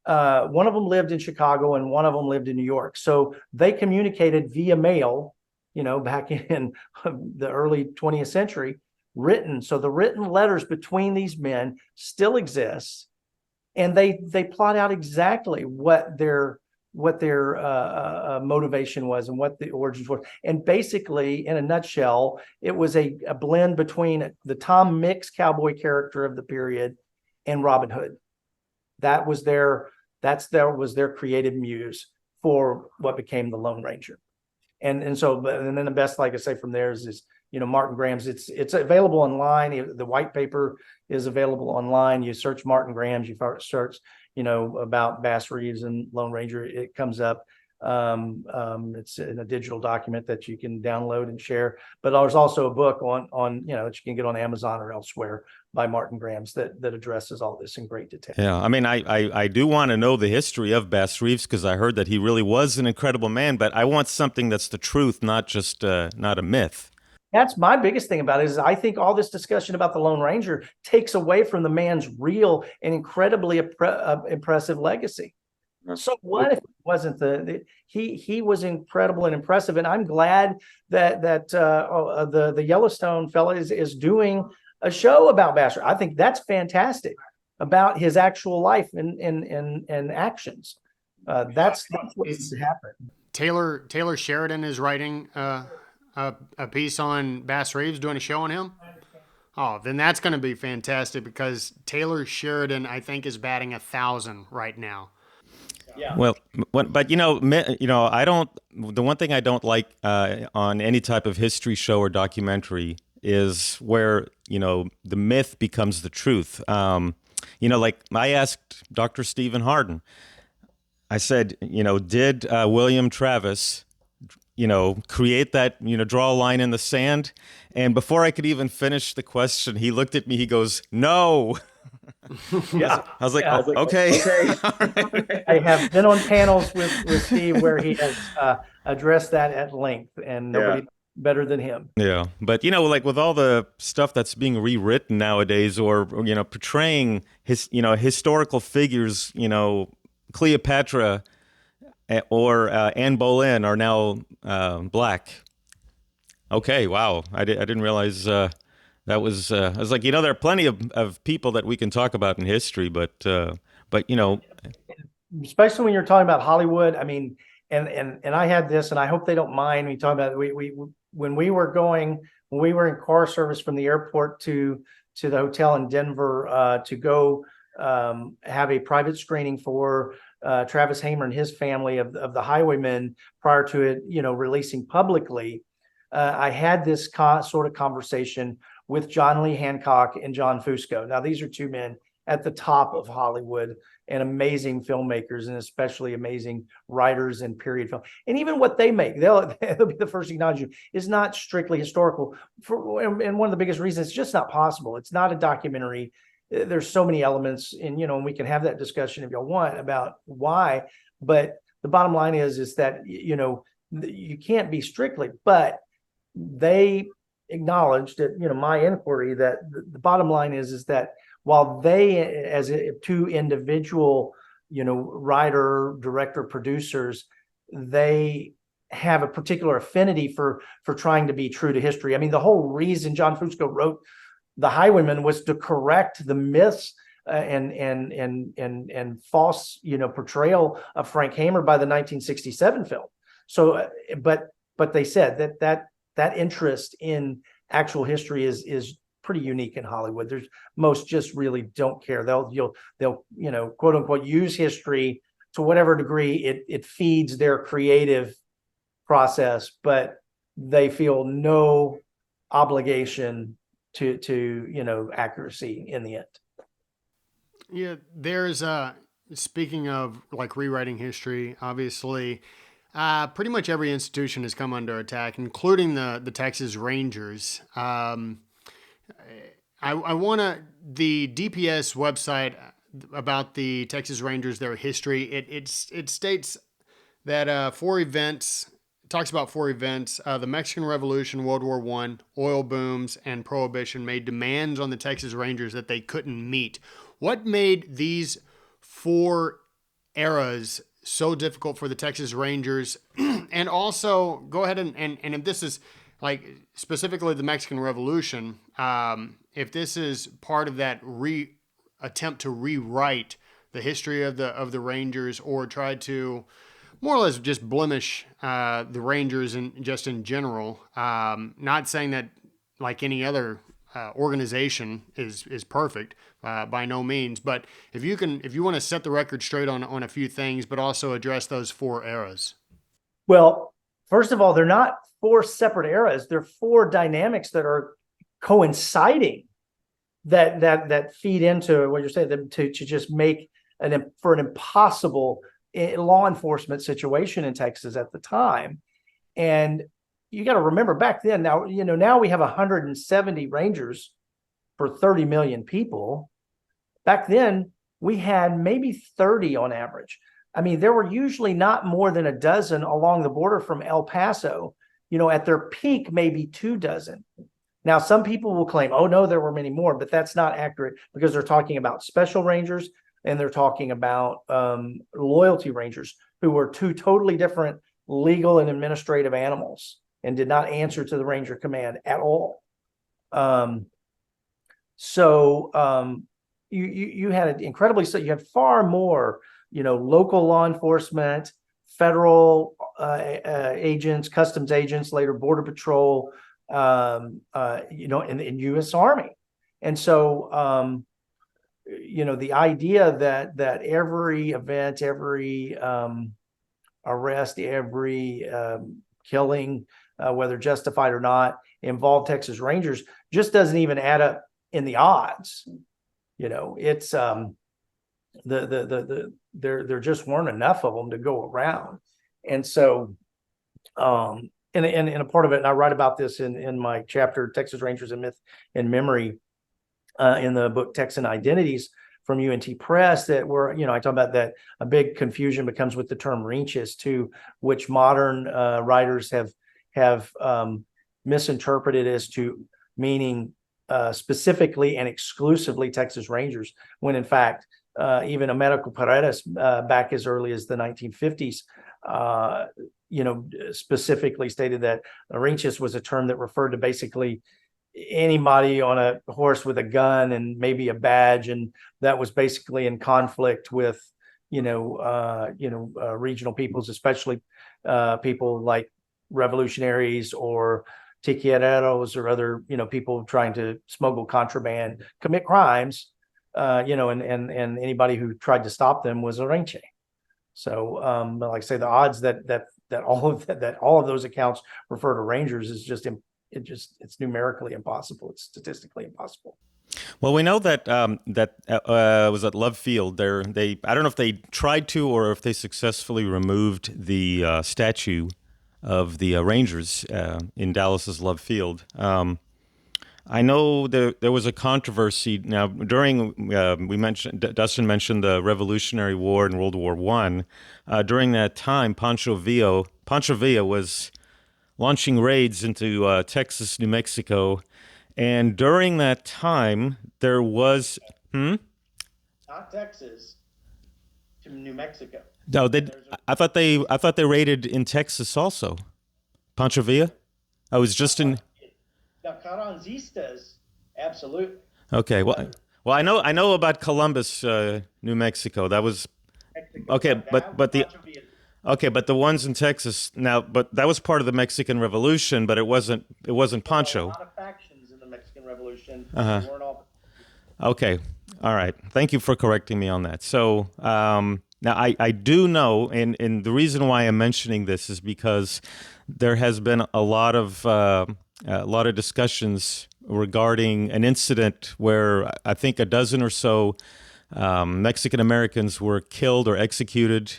One of them lived in Chicago and one of them lived in New York. So they communicated via mail, back in the early 20th century, written. So the written letters between these men still exist, and they plot out exactly what their motivation was and what the origins were. And basically, in a nutshell, it was a blend between the Tom Mix cowboy character of the period and Robin Hood. That was their creative muse for what became the Lone Ranger. And then the best, like I say, from there is Martin Graham's. It's available online. The white paper is available online. You search Martin Graham's, you search about Bass Reeves and Lone Ranger, it comes up. It's in a digital document that you can download and share. But there's also a book on that you can get on Amazon or elsewhere by Martin Graham's that addresses all this in great detail. Yeah, I mean, I do want to know the history of Bass Reeves, because I heard that he really was an incredible man, but I want something that's the truth, not just not a myth. That's my biggest thing about it, is I think all this discussion about the Lone Ranger takes away from the man's real and incredibly impressive legacy. So what if it wasn't he was incredible and impressive, and I'm glad that the Yellowstone fella is doing a show about Bass. I think that's fantastic, about his actual life and actions. That's what needs to happen. Taylor Sheridan is writing a piece on Bass Reeves, doing a show on him. Oh, then that's going to be fantastic, because Taylor Sheridan, I think, is batting 1,000 right now. Yeah. Well, but I don't. The one thing I don't like on any type of history show or documentary is where the myth becomes the truth. Like I asked Dr. Stephen Hardin. I said, did William Travis, create that, draw a line in the sand? And before I could even finish the question, he looked at me. He goes, "No." Yeah, I was like, okay. I have been on panels with Steve where he has addressed that at length, and nobody better than him. Yeah, but like with all the stuff that's being rewritten nowadays, or portraying historical figures, Cleopatra or Anne Boleyn are now black. Okay, wow, I didn't realize. That was, I was like, there are plenty of people that we can talk about in history, but especially when you're talking about Hollywood. I mean, and I had this, and I hope they don't mind me talking about it. When we were in car service from the airport to the hotel in Denver to go have a private screening for Travis Hamer and his family of the Highwaymen prior to it, releasing publicly. I had this sort of conversation with John Lee Hancock and John Fusco. Now, these are two men at the top of Hollywood and amazing filmmakers, and especially amazing writers in period film. And even what they make, they'll be the first to acknowledge you, is not strictly historical. And one of the biggest reasons, it's just not possible. It's not a documentary. There's so many elements, and we can have that discussion if y'all want about why. But the bottom line is that, you can't be strictly, but they acknowledged that, my inquiry, that the bottom line is that while they, as two individual, writer, director, producers, they have a particular affinity for trying to be true to history. I mean, the whole reason John Fusco wrote The Highwaymen was to correct the myths and false, portrayal of Frank Hamer by the 1967 film. So, but they said that interest in actual history is pretty unique in Hollywood. There's most just really don't care. They'll quote unquote use history to whatever degree it feeds their creative process, but they feel no obligation to accuracy in the end. Yeah, there's speaking of like rewriting history, obviously. Pretty much every institution has come under attack, including the Texas Rangers. I want the DPS website about the Texas Rangers, their history. It states that 4 events talks about four events: the Mexican Revolution, World War One, oil booms, and Prohibition made demands on the Texas Rangers that they couldn't meet. What made these four eras so difficult for the Texas Rangers? And also, go ahead and if this is like specifically the Mexican Revolution, if this is part of that attempt to rewrite the history of the Rangers, or try to more or less just blemish the Rangers just in general. Not saying that like any other organization is perfect by no means, but if you want to set the record straight on a few things, but also address those four eras. Well, first of all, they're not four separate eras. They're four dynamics that are coinciding that feed into what you're saying, to just make an impossible law enforcement situation in Texas at the time. And you got to remember back then, now we have 170 Rangers for 30 million people. Back then we had maybe 30 on average. I mean, there were usually not more than a dozen along the border from El Paso. At their peak, maybe 2 dozen. Now, some people will claim, oh no, there were many more, but that's not accurate, because they're talking about special Rangers and they're talking about loyalty Rangers, who were 2 totally different legal and administrative animals and did not answer to the Ranger command at all. You had you had far more, local law enforcement, federal agents, customs agents, later Border Patrol, in U.S. Army. And so, the idea that every event, every arrest, every killing, whether justified or not, involved Texas Rangers just doesn't even add up in the odds. It's there just weren't enough of them to go around. And so, and a part of it, and I write about this in my chapter, Texas Rangers and Myth and Memory, in the book Texan Identities from UNT Press, that I talk about that a big confusion becomes with the term Rinches too, which modern writers have misinterpreted as to meaning specifically and exclusively Texas Rangers, when in fact, even Americo Paredes back as early as the 1950s, specifically stated that Rinches was a term that referred to basically anybody on a horse with a gun and maybe a badge, and that was basically in conflict with regional peoples, especially people like revolutionaries or tiqueteros or other people trying to smuggle contraband, commit crimes, and anybody who tried to stop them was a Rinche. So, like I say, the odds that all of those accounts refer to Rangers is just it's numerically impossible. It's statistically impossible. Well, we know that was at Love Field. They I don't know if they tried to or if they successfully removed the statue of the Rangers in Dallas's Love Field. I know there was a controversy. Now, during Dustin mentioned the Revolutionary War and World War One. During that time, Pancho Villa was launching raids into Texas, New Mexico, and during that time there was not Texas to New Mexico. No, I thought they raided in Texas also. Pancho Villa? I was just in. The Carranzistas, absolutely. Okay, well, I know about Columbus, New Mexico. That was okay, but the ones in Texas now, but that was part of the Mexican Revolution, but it wasn't Pancho. A lot of factions in the Mexican Revolution. Uh-huh. They weren't all. Okay, all right. Thank you for correcting me on that. So now I do know, and the reason why I'm mentioning this is because there has been a lot of discussions regarding an incident where I think a dozen or so Mexican Americans were killed or executed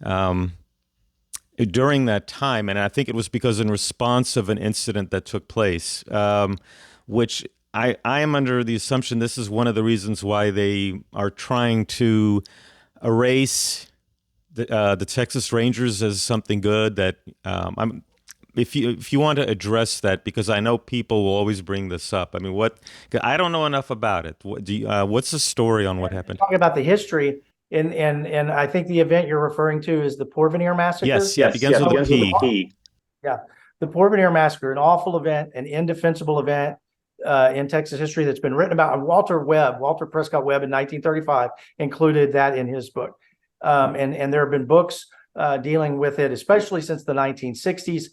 during that time, and I think it was because in response of an incident that took place, which I am under the assumption this is one of the reasons why they are trying to erase the Texas Rangers as something good that if you want to address that, because I know people will always bring this up. I mean, I don't know enough about it. What's the story on what happened? Talking about the history, and I think the event you're referring to is the Porvenir Massacre. Yes, yeah, it begins with a P. Yeah, the Porvenir Massacre, an awful event, an indefensible event in Texas history that's been written about. Walter Prescott Webb in 1935 included that in his book. And there have been books dealing with it, especially since the 1960s,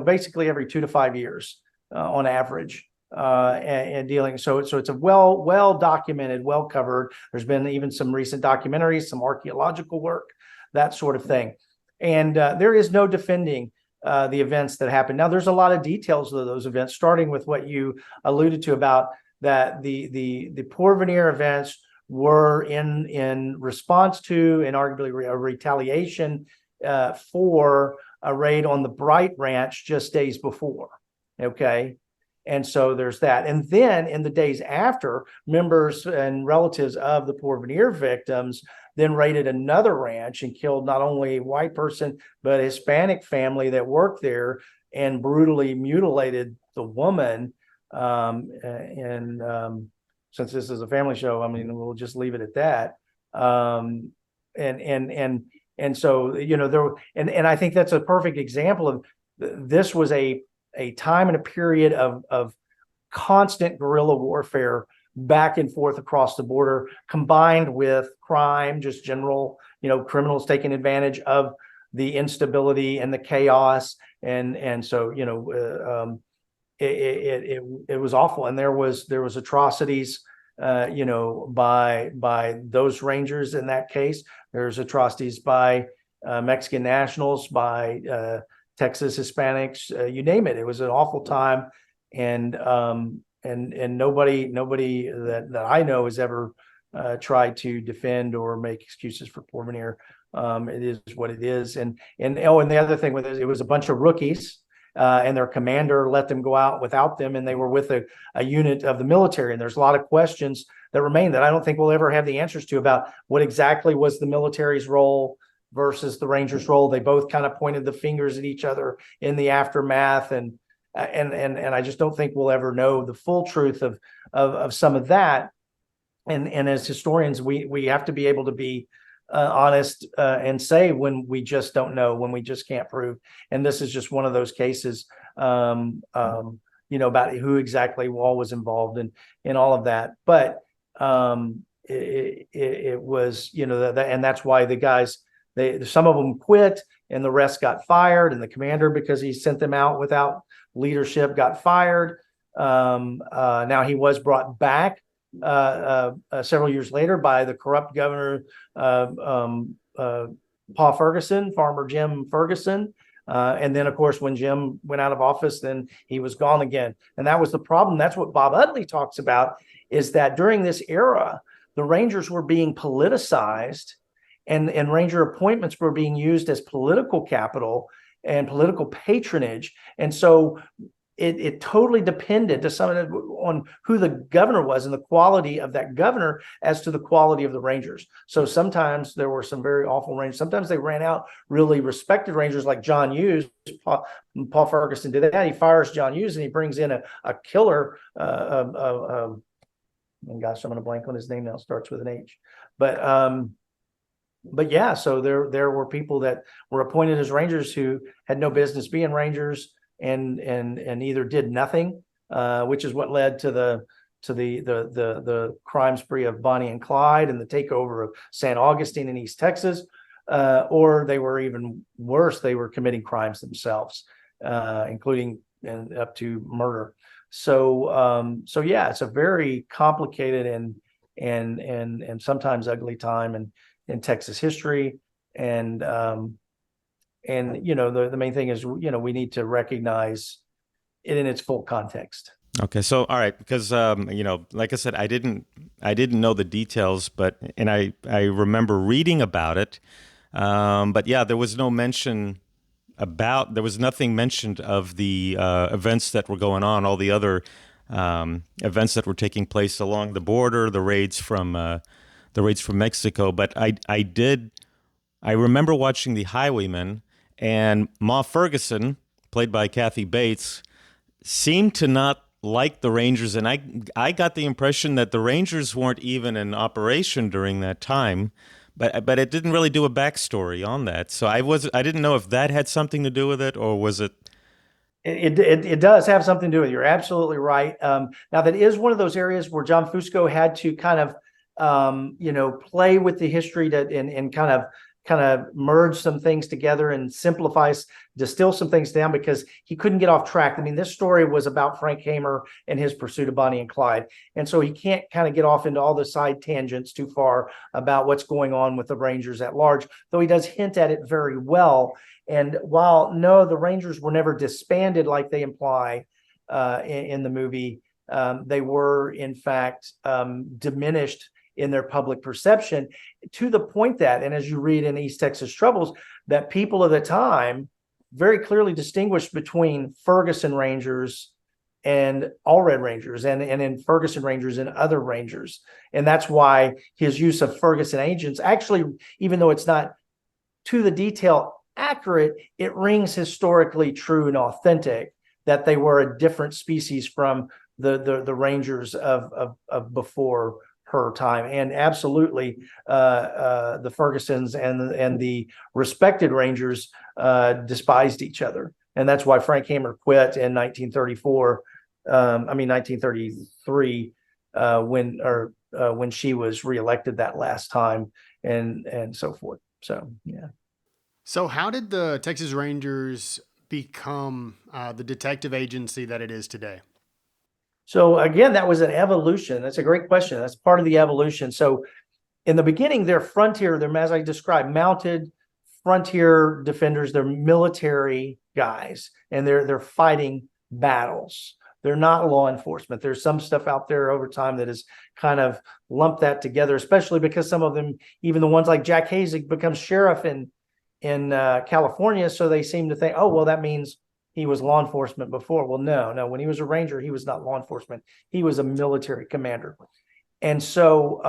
basically every 2 to 5 years on average. And dealing, so it's a well documented, well covered. There's been even some recent documentaries, some archaeological work, that sort of thing. And there is no defending the events that happened. Now, there's a lot of details of those events, starting with what you alluded to about that the Porvenir events were in response to, and arguably a retaliation for a raid on the Bright Ranch just days before. Okay. And so there's that. And then in the days after, members and relatives of the Porvenir victims then raided another ranch and killed not only a white person, but a Hispanic family that worked there, and brutally mutilated the woman. Since this is a family show, I mean, we'll just leave it at that. And so, I think that's a perfect example of this was a time and a period of constant guerrilla warfare back and forth across the border, combined with crime, just general, criminals taking advantage of the instability and the chaos. And so, it was awful. And there was atrocities, by those Rangers in that case. There's atrocities by Mexican nationals, by Texas Hispanics, you name it. It was an awful time, and nobody that I know has ever tried to defend or make excuses for Porvenir. It is what it is, and the other thing with it was a bunch of rookies, and their commander let them go out without them, and they were with a unit of the military. And there's a lot of questions that remain that I don't think we'll ever have the answers to about what exactly was the military's role versus the Rangers' role. They both kind of pointed the fingers at each other in the aftermath, and I just don't think we'll ever know the full truth of some of that. And as historians, we have to be able to be honest and say when we just don't know, when we just can't prove. And this is just one of those cases, about who exactly was involved in all of that. But it was, and that's why the guys. Some of them quit, and the rest got fired. And the commander, because he sent them out without leadership, got fired. Now he was brought back several years later by the corrupt governor, Farmer Jim Ferguson. And then, of course, when Jim went out of office, then he was gone again. And that was the problem. That's what Bob Utley talks about, is that during this era, the Rangers were being politicized. And Ranger appointments were being used as political capital and political patronage. And so it totally depended to some on who the governor was and the quality of that governor as to the quality of the Rangers. So sometimes there were some very awful Rangers. Sometimes they ran out really respected Rangers like John Hughes. Paul Ferguson did that. He fires John Hughes and he brings in a killer. And gosh, I'm going to blank on his name now. It starts with an H. But yeah, so there were people that were appointed as Rangers who had no business being Rangers, and either did nothing, which is what led to the crime spree of Bonnie and Clyde and the takeover of San Augustine in East Texas, or they were even worse, they were committing crimes themselves, including and up to murder. So yeah, it's a very complicated and sometimes ugly time in Texas history. And the main thing is, we need to recognize it in its full context. Okay. So, all right. Because, like I said, I didn't know the details, and I remember reading about it. But yeah, there was nothing mentioned of the events that were going on, all the other events that were taking place along the border, the raids from Mexico. But I did I remember watching the Highwaymen, and Ma Ferguson, played by Kathy Bates, seemed to not like the Rangers, and I got the impression that the Rangers weren't even in operation during that time, but it didn't really do a backstory on that. So I didn't know if that had something to do with it, or was it? It does have something to do with it. You're absolutely right. Now that is one of those areas where John Fusco had to kind of play with the history and kind of merge some things together and distill some things down, because he couldn't get off track. I mean, this story was about Frank Hamer and his pursuit of Bonnie and Clyde. And so he can't kind of get off into all the side tangents too far about what's going on with the Rangers at large, though he does hint at it very well. And while no, the Rangers were never disbanded like they imply in the movie, they were in fact diminished in their public perception, to the point that, and as you read in East Texas Troubles, that people of the time very clearly distinguished between Ferguson Rangers and all Red Rangers, and in Ferguson Rangers and other Rangers. And that's why his use of Ferguson agents, actually, even though it's not to the detail accurate, it rings historically true and authentic that they were a different species from the Rangers of before her time. And absolutely, the Fergusons and the respected Rangers despised each other, and that's why Frank Hamer quit in 1933, when she was reelected that last time, and so forth. So yeah. So how did the Texas Rangers become the detective agency that it is today? So again, that was an evolution. That's a great question. That's part of the evolution. So in the beginning, they're frontier, they're, as I described, mounted frontier defenders. They're military guys, and they're fighting battles. They're not law enforcement. There's some stuff out there over time that has kind of lumped that together, especially because some of them, even the ones like Jack Hazig, becomes sheriff in California. So they seem to think, oh, well, that means he was law enforcement before. Well, no. When he was a Ranger, he was not law enforcement. He was a military commander. And so,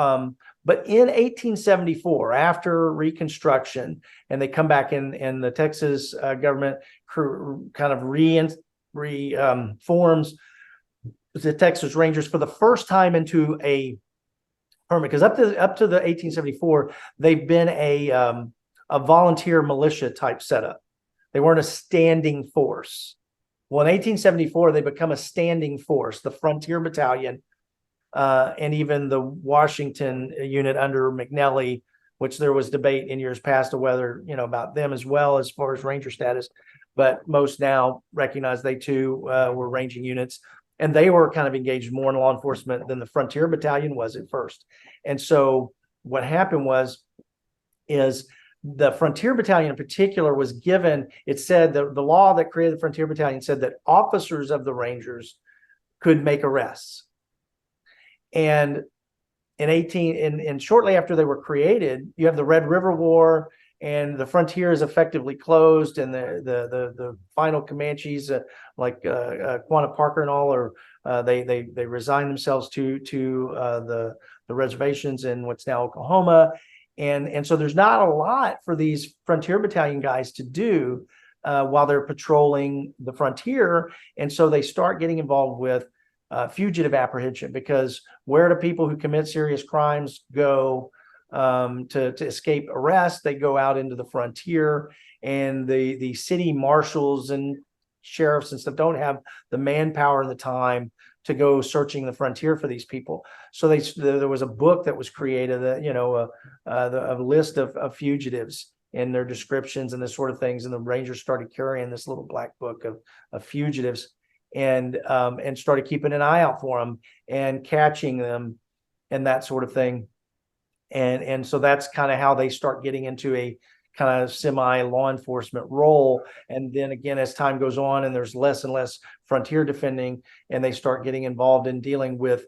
but in 1874, after Reconstruction, and they come back and the Texas government kind of reforms the Texas Rangers for the first time into a permit, because up to the 1874, they've been a volunteer militia type setup. They weren't a standing force. Well, in 1874, they become a standing force, the Frontier Battalion, and even the Washington unit under McNelly, which there was debate in years past of whether, about them as well as far as Ranger status. But most now recognize they too were ranging units. And they were kind of engaged more in law enforcement than the Frontier Battalion was at first. And so what happened is the Frontier Battalion in particular was given, it said that the law that created the Frontier Battalion said that officers of the Rangers could make arrests. And and shortly after they were created, you have the Red River War, and the frontier is effectively closed, and the final Comanches like Quanah Parker and all are they resign themselves to the reservations in what's now Oklahoma. And so there's not a lot for these Frontier Battalion guys to do while they're patrolling the frontier. And so they start getting involved with fugitive apprehension, because where do people who commit serious crimes go to escape arrest? They go out into the frontier, and the city marshals and sheriffs and stuff don't have the manpower and the time to go searching the frontier for these people. So there was a book that was created, a list of fugitives and their descriptions and this sort of things. And the Rangers started carrying this little black book of fugitives, and started keeping an eye out for them and catching them and that sort of thing. And so that's kind of how they start getting into a kind of semi law enforcement role. And then again, as time goes on and there's less and less frontier defending, and they start getting involved in dealing with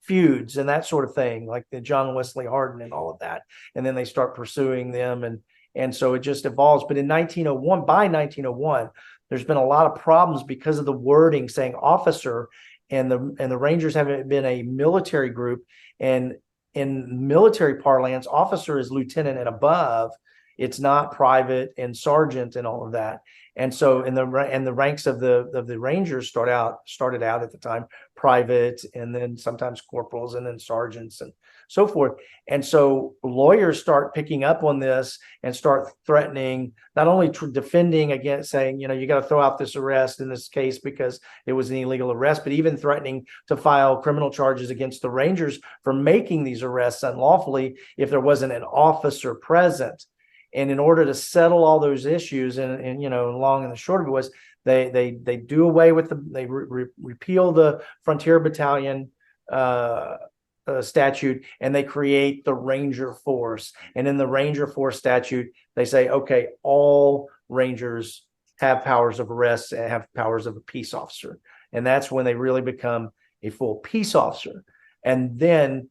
feuds and that sort of thing, like the John Wesley Hardin and all of that. And then they start pursuing them, and so it just evolves. But by 1901, there's been a lot of problems because of the wording saying officer, and the Rangers haven't been a military group, and in military parlance, officer is lieutenant and above. It's not private and sergeant and all of that. And so in the ranks of the Rangers started out at the time private, and then sometimes corporals, and then sergeants and so forth. And so lawyers start picking up on this and start threatening, not only defending against, saying, you got to throw out this arrest in this case because it was an illegal arrest, but even threatening to file criminal charges against the Rangers for making these arrests unlawfully if there wasn't an officer present. And in order to settle all those issues, and long and the short of it was, they do away with they repeal the Frontier Battalion statute, and they create the Ranger Force. And in the Ranger Force statute, they say, okay, all Rangers have powers of arrest and have powers of a peace officer. And that's when they really become a full peace officer. And then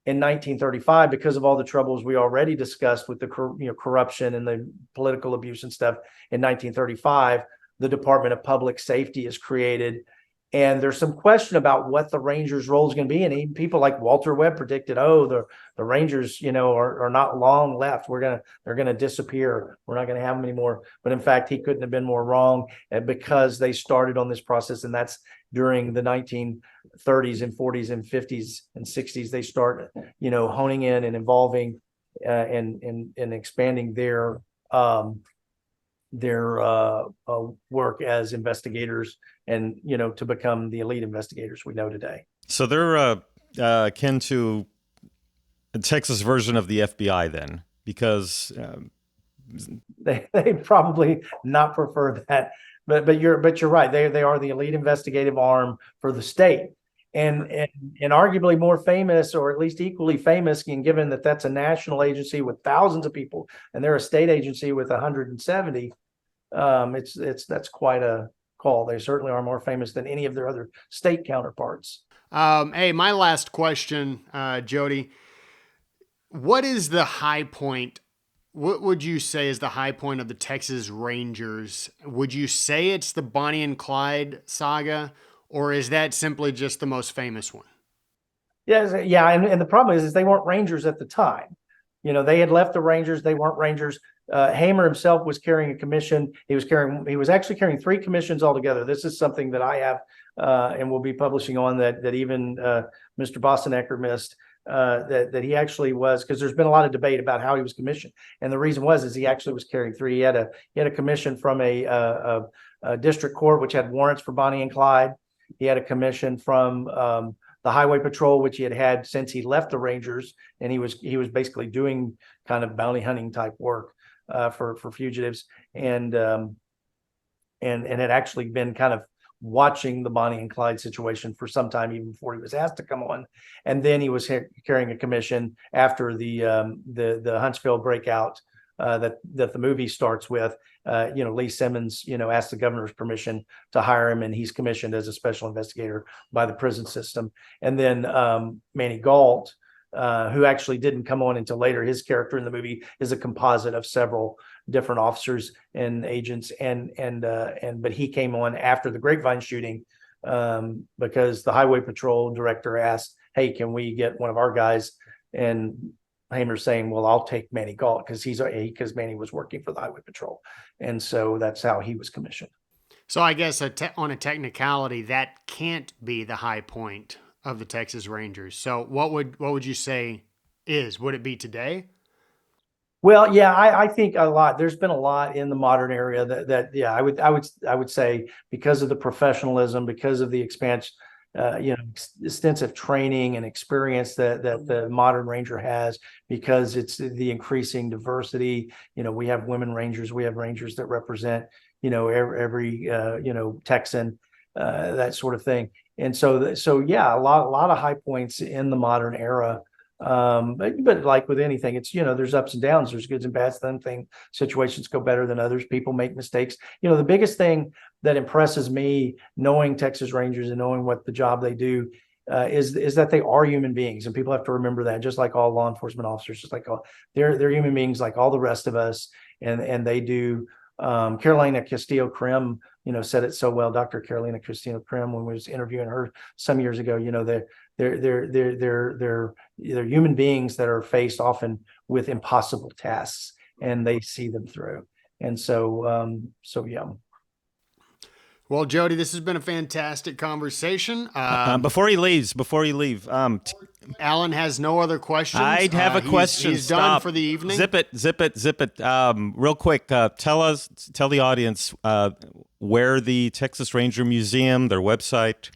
in 1935, because of all the troubles we already discussed with the corruption and the political abuse and stuff, in 1935, the Department of Public Safety is created. And there's some question about what the Rangers' role is going to be. And even people like Walter Webb predicted, the Rangers, are not long left. They're going to disappear. We're not going to have them anymore. But in fact, he couldn't have been more wrong, because they started on this process, and that's during the 1930s and 40s and 50s and 60s. They start, honing in and involving and expanding their work as investigators, and to become the elite investigators we know today. So they're akin to a Texas version of the FBI, then, because they probably not prefer that, but you're right. They are the elite investigative arm for the state, and arguably more famous, or at least equally famous, and given that that's a national agency with thousands of people, and they're a state agency with 170. That's quite a call. They certainly are more famous than any of their other state counterparts. Hey, my last question, Jody. What is the high point? What would you say is the high point of the Texas Rangers? Would you say it's the Bonnie and Clyde saga, or is that simply just the most famous one? Yeah. And the problem is they weren't Rangers at the time. They had left the Rangers. They weren't Rangers. Hamer himself was carrying a commission. He was actually carrying 3 commissions altogether. This is something that I have and will be publishing on that even Mr. Bostenecker missed, that he actually was, because there's been a lot of debate about how he was commissioned. And the reason is he actually was carrying 3. He had a commission from a district court, which had warrants for Bonnie and Clyde. He had a commission from the Highway Patrol, which he had since he left the Rangers, and he was basically doing kind of bounty hunting type work for fugitives, and had actually been kind of watching the Bonnie and Clyde situation for some time, even before he was asked to come on. And then he was carrying a commission after the Huntsville breakout that the movie starts with. Lee Simmons, asked the governor's permission to hire him, and he's commissioned as a special investigator by the prison system. And then Manny Galt, who actually didn't come on until later. His character in the movie is a composite of several different officers and agents, but he came on after the Grapevine shooting, because the Highway Patrol director asked, "Hey, can we get one of our guys?" And Hamer's saying, "Well, I'll take Manny Galt because Manny was working for the Highway Patrol," and so that's how he was commissioned. So I guess on a technicality, that can't be the high point of the Texas Rangers. So what would you say would it be today? Well, yeah, I think a lot. There's been a lot in the modern area that I would say, because of the professionalism, because of the expansion, extensive training and experience that the modern Ranger has, because it's the increasing diversity. We have women Rangers, we have Rangers that represent, every Texan, that sort of thing. And so yeah, a lot of high points in the modern era. But like with anything, it's, there's ups and downs, there's goods and bads. Some situations go better than others. People make mistakes. The biggest thing that impresses me, knowing Texas Rangers and knowing what the job they do, is that they are human beings, and people have to remember that. Just like all law enforcement officers, just like they're human beings like all the rest of us, and they do. Carolina Castillo-Krim, said it so well. Dr. Carolina Castillo-Krim, when we was interviewing her some years ago, they're human beings that are faced often with impossible tasks, and they see them through. And so yeah. Well, Jody, this has been a fantastic conversation. Before he leaves, Alan has no other questions. I'd have a question. He's Stop. done for the evening. Zip it. Real quick, tell the audience where the Texas Ranger Museum, their website.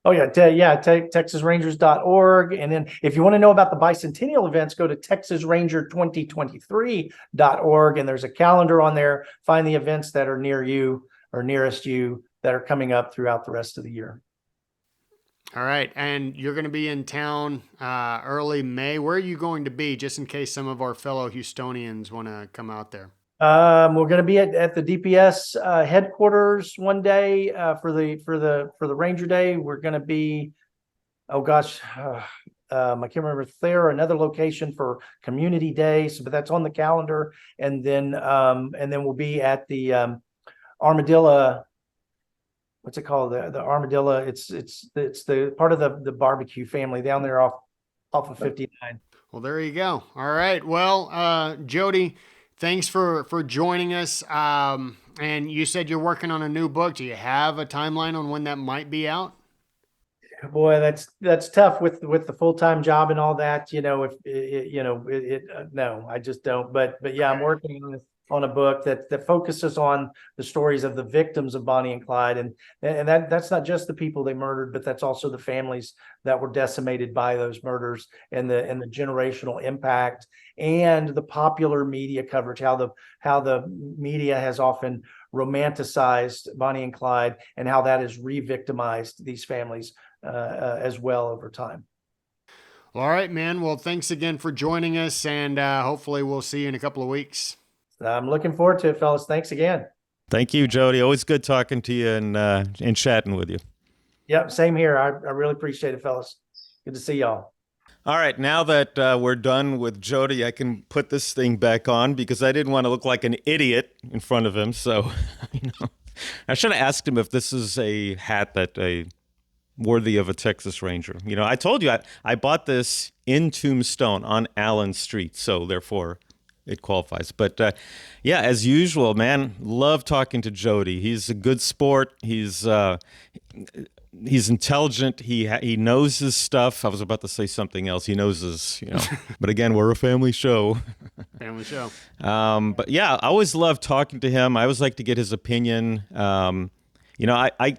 Oh yeah, texasrangers.org. And then if you want to know about the bicentennial events, go to texasranger2023.org, and there's a calendar on there. Find the events that are near you or nearest you that are coming up throughout the rest of the year. All right. And you're going to be in town early May. Where are you going to be, just in case some of our fellow Houstonians want to come out there? We're going to be at the DPS headquarters one day for the Ranger Day. We're going to be, I can't remember if there or another location for Community Day, but that's on the calendar. And then we'll be at the Armadillo. What's it called? The Armadillo. It's the part of the barbecue family down there off of 59. Well, there you go. All right. Well, Jody, thanks for joining us. And you said you're working on a new book. Do you have a timeline on when that might be out? Boy, that's tough with the full-time job and all that. No, I just don't. But yeah, I'm working on a book that focuses on the stories of the victims of Bonnie and Clyde, and that's not just the people they murdered, but that's also the families that were decimated by those murders, and the generational impact, and the popular media coverage, how the media has often romanticized Bonnie and Clyde, and how that has re-victimized these families as well over time. All right, man. Well, thanks again for joining us, and hopefully we'll see you in a couple of weeks. I'm looking forward to it, fellas. Thanks again. Thank you, Jody. Always good talking to you and chatting with you. Yep, same here. I really appreciate it, fellas. Good to see y'all. All right, now that we're done with Jody, I can put this thing back on because I didn't want to look like an idiot in front of him. So, I should have asked him if this is a hat that worthy of a Texas Ranger. I told you I bought this in Tombstone on Allen Street, so therefore it qualifies. But yeah, as usual, man, love talking to Jody. He's a good sport. He's intelligent. He knows his stuff. I was about to say something else. He knows his, But again, we're a family show. Family show. But yeah, I always love talking to him. I always like to get his opinion. I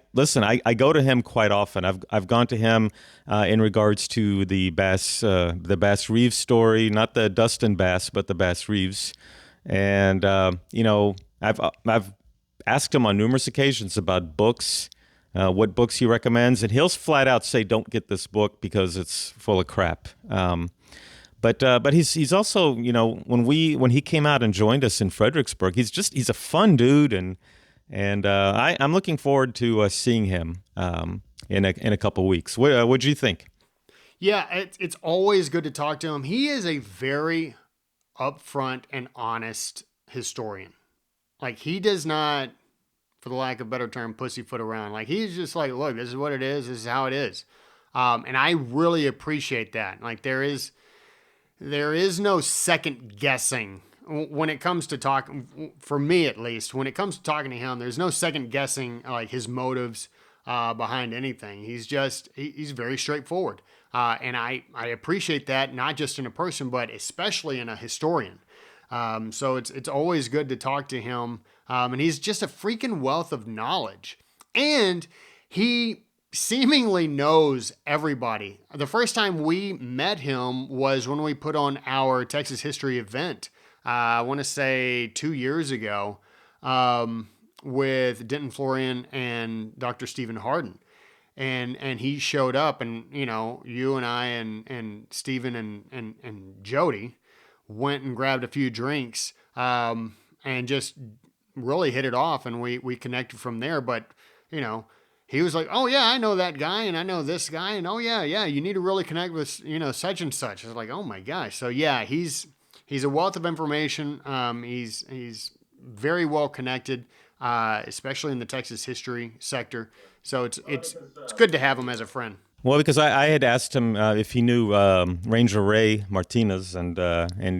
go to him quite often. I've gone to him in regards to the Bass Reeves story, not the Dustin Bass, but the Bass Reeves. And I've asked him on numerous occasions about books, what books he recommends, and he'll flat out say, "Don't get this book because it's full of crap." But he's also, when he came out and joined us in Fredericksburg, he's a fun dude, and I'm looking forward to seeing him in a couple weeks. What do you think? Yeah, it's always good to talk to him. He is a very upfront and honest historian. Like, he does not, for the lack of a better term, pussyfoot around. Like, he's just like, look, this is what it is. This is how it is. And I really appreciate that. Like, there is no second guessing when it comes to talking, for me at least, when it comes to talking to him, there's no second guessing like his motives behind anything. He's very straightforward. And I appreciate that, not just in a person, but especially in a historian. So it's always good to talk to him. And he's just a freaking wealth of knowledge. And he seemingly knows everybody. The first time we met him was when we put on our Texas history event. I want to say 2 years ago, with Denton Florian and Dr. Stephen Harden. And he showed up, and, you and I and Stephen and Jody went and grabbed a few drinks, and just really hit it off. And we connected from there. But, he was like, "Oh yeah, I know that guy, and I know this guy, and oh yeah, you need to really connect with, such and such." I was like, "Oh my gosh." So yeah, he's a wealth of information. He's very well connected, especially in the Texas history sector. So it's good to have him as a friend. Well, because I had asked him if he knew Ranger Ray Martinez, and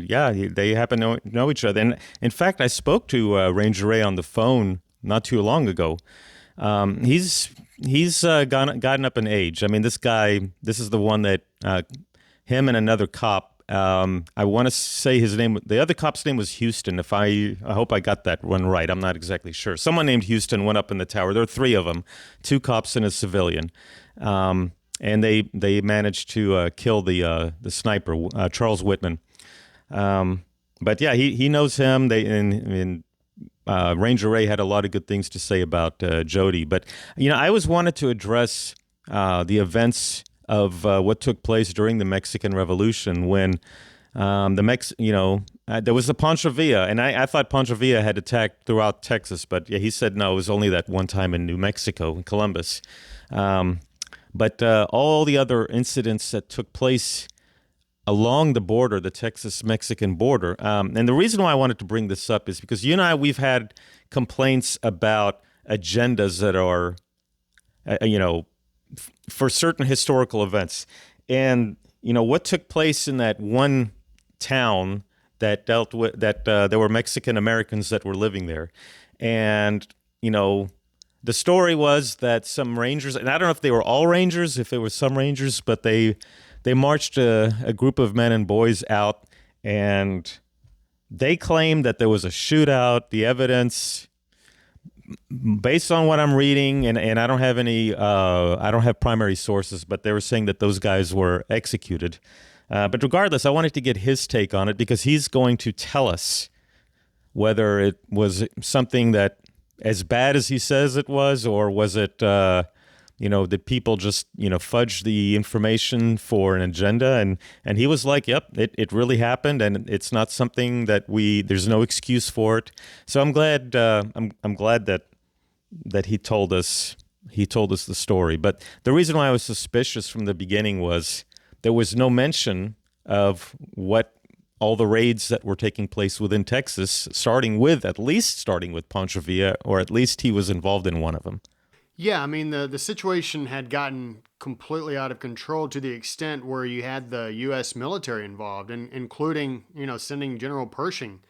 yeah, they happen to know each other. And in fact, I spoke to Ranger Ray on the phone not too long ago. He's gotten up in age. I mean, this guy, this is the one that him and another cop. I want to say his name. The other cop's name was Houston. I hope I got that one right. I'm not exactly sure. Someone named Houston went up in the tower. There were three of them, two cops and a civilian. And they managed to kill the sniper, Charles Whitman. But yeah, he knows him. Ranger Ray had a lot of good things to say about Jody. But I always wanted to address the events of what took place during the Mexican Revolution when there was the Pancho Villa, and I thought Pancho Villa had attacked throughout Texas, but yeah, he said no, it was only that one time in New Mexico, in Columbus. But all the other incidents that took place along the border, the Texas-Mexican border, and the reason why I wanted to bring this up is because you and I, we've had complaints about agendas that are, for certain historical events. And, what took place in that one town that dealt with, that there were Mexican Americans that were living there. And, the story was that some Rangers, and I don't know if they were all Rangers, if it was some Rangers, but they marched a group of men and boys out, and they claimed that there was a shootout. The evidence, based on what I'm reading, and I don't have I don't have primary sources, but they were saying that those guys were executed. But regardless, I wanted to get his take on it because he's going to tell us whether it was something that as bad as he says it was, or was it, did people just, fudge the information for an agenda? And he was like, yep, it really happened, and it's not something that there's no excuse for it. So I'm glad, I'm glad that he told us the story. But the reason why I was suspicious from the beginning was there was no mention of what all the raids that were taking place within Texas, starting with Pancho Villa, or at least he was involved in one of them. Yeah, I mean, the situation had gotten completely out of control to the extent where you had the U.S. military involved, and including, sending General Pershing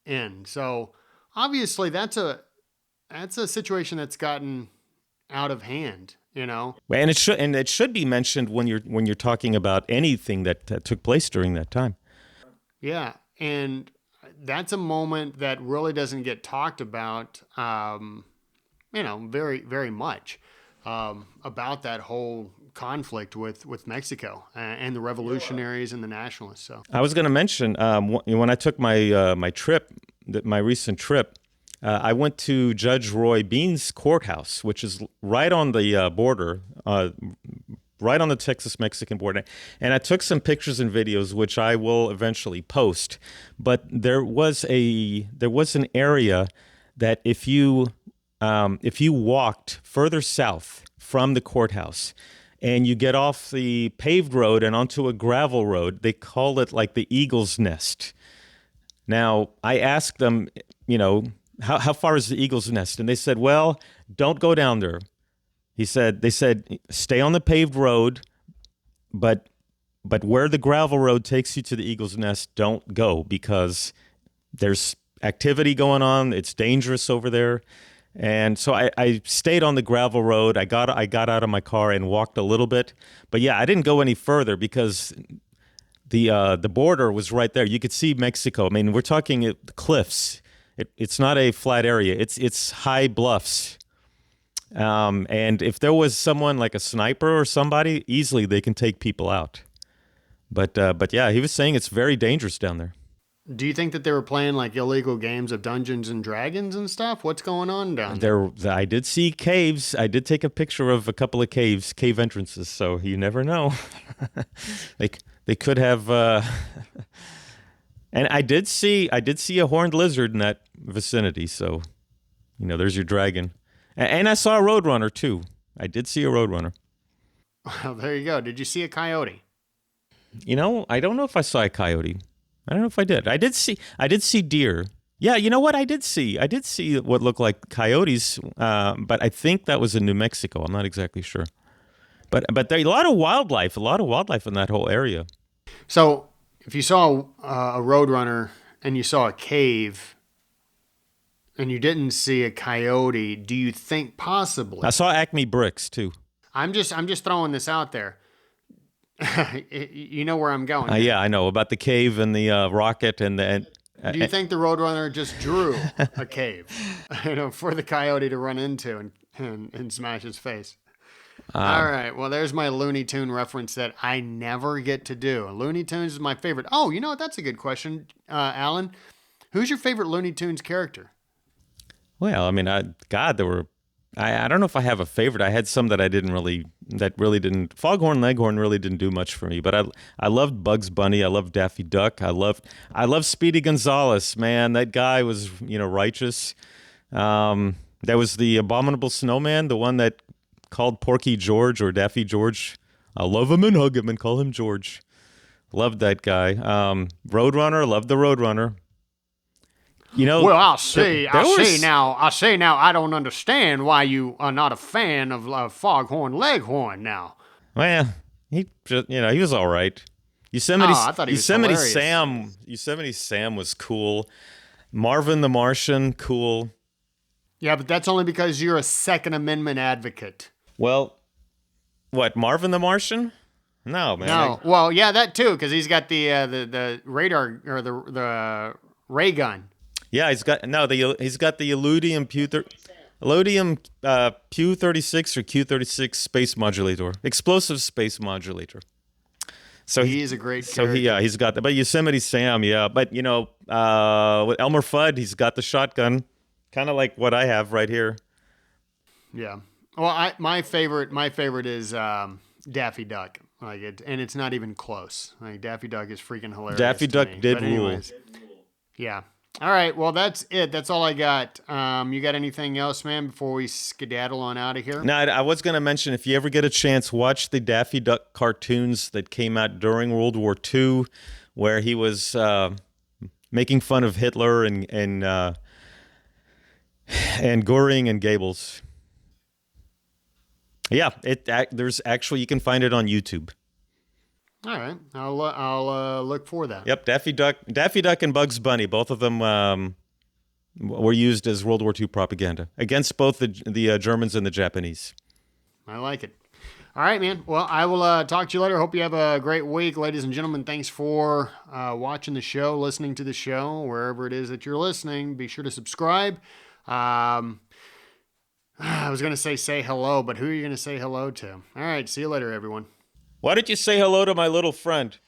in. So obviously that's a situation that's gotten out of hand, And it should be mentioned when you're talking about anything that took place during that time. Yeah, and that's a moment that really doesn't get talked about, very, very much, about that whole conflict with Mexico and the revolutionaries and the nationalists. So I was going to mention when I took my recent trip, I went to Judge Roy Bean's courthouse, which is right on the border. Right on the Texas-Mexican border. And I took some pictures and videos, which I will eventually post. But there was an area that if you walked further south from the courthouse and you get off the paved road and onto a gravel road, they call it like the Eagle's Nest. Now, I asked them, how far is the Eagle's Nest? And they said, well, don't go down there. They said, stay on the paved road, but where the gravel road takes you to the Eagle's Nest, don't go because there's activity going on. It's dangerous over there. And so I stayed on the gravel road. I got out of my car and walked a little bit. But yeah, I didn't go any further because the border was right there. You could see Mexico. I mean, we're talking cliffs. It's not a flat area. It's high bluffs. And if there was someone like a sniper or somebody, easily they can take people out. But yeah, he was saying it's very dangerous down there. Do you think that they were playing like illegal games of Dungeons and Dragons and stuff? What's going on down there? I did see caves. I did take a picture of a couple of cave entrances. So you never know. They could have. And I did see a horned lizard in that vicinity. So, there's your dragon. And I saw a roadrunner too. I did see a roadrunner. Well, there you go. Did you see a coyote? I don't know if I saw a coyote. I don't know if I did. I did see deer. Yeah, you know what? I did see what looked like coyotes, but I think that was in New Mexico. I'm not exactly sure. But there a lot of wildlife in that whole area. So if you saw a roadrunner and you saw a cave and you didn't see a coyote, do you think possibly? I saw Acme Bricks too. I'm just throwing this out there. You know where I'm going. Yeah, I know about the cave and the rocket and the. Do you think the roadrunner just drew a cave, for the coyote to run into and smash his face? All right. Well, there's my Looney Tune reference that I never get to do. Looney Tunes is my favorite. Oh, you know what? That's a good question, Alan. Who's your favorite Looney Tunes character? Well, I mean, there were. I don't know if I have a favorite. I had some that really didn't. Foghorn Leghorn really didn't do much for me, but I loved Bugs Bunny. I loved Daffy Duck. I loved Speedy Gonzales. Man, that guy was righteous. There was the Abominable Snowman, the one that called Porky George or Daffy George. I love him and hug him and call him George. Loved that guy. Roadrunner, loved the Roadrunner. Well, I say now, I don't understand why you are not a fan of Foghorn Leghorn now. Well, he was all right. Yosemite hilarious. Yosemite Sam was cool. Marvin the Martian, cool. Yeah, but that's only because you're a Second Amendment advocate. Well, what, Marvin the Martian? No, man. No. Well, yeah, that too, because he's got the radar or the ray gun. Yeah, he's got the Illudium Pew 36 or Q36 space modulator, explosive space modulator. So he is a great so character. He's got that. But Yosemite Sam, yeah. But with Elmer Fudd, he's got the shotgun, kind of like what I have right here. Yeah. Well, my favorite is Daffy Duck. And it's not even close. Daffy Duck is freaking hilarious. Daffy Duck did rule. Yeah. All right. Well, that's it. That's all I got. You got anything else, man, before we skedaddle on out of here? No, I was going to mention, if you ever get a chance, watch the Daffy Duck cartoons that came out during World War II, where he was making fun of Hitler and Goering and Goebbels. Yeah, there's actually, you can find it on YouTube. All right, I'll look for that. Yep, Daffy Duck and Bugs Bunny, both of them were used as World War II propaganda against both the Germans and the Japanese. I like it. All right, man. Well, I will talk to you later. Hope you have a great week, ladies and gentlemen. Thanks for watching the show, listening to the show, wherever it is that you're listening. Be sure to subscribe. I was going to say hello, but who are you going to say hello to? All right, see you later, everyone. Why don't you say hello to my little friend?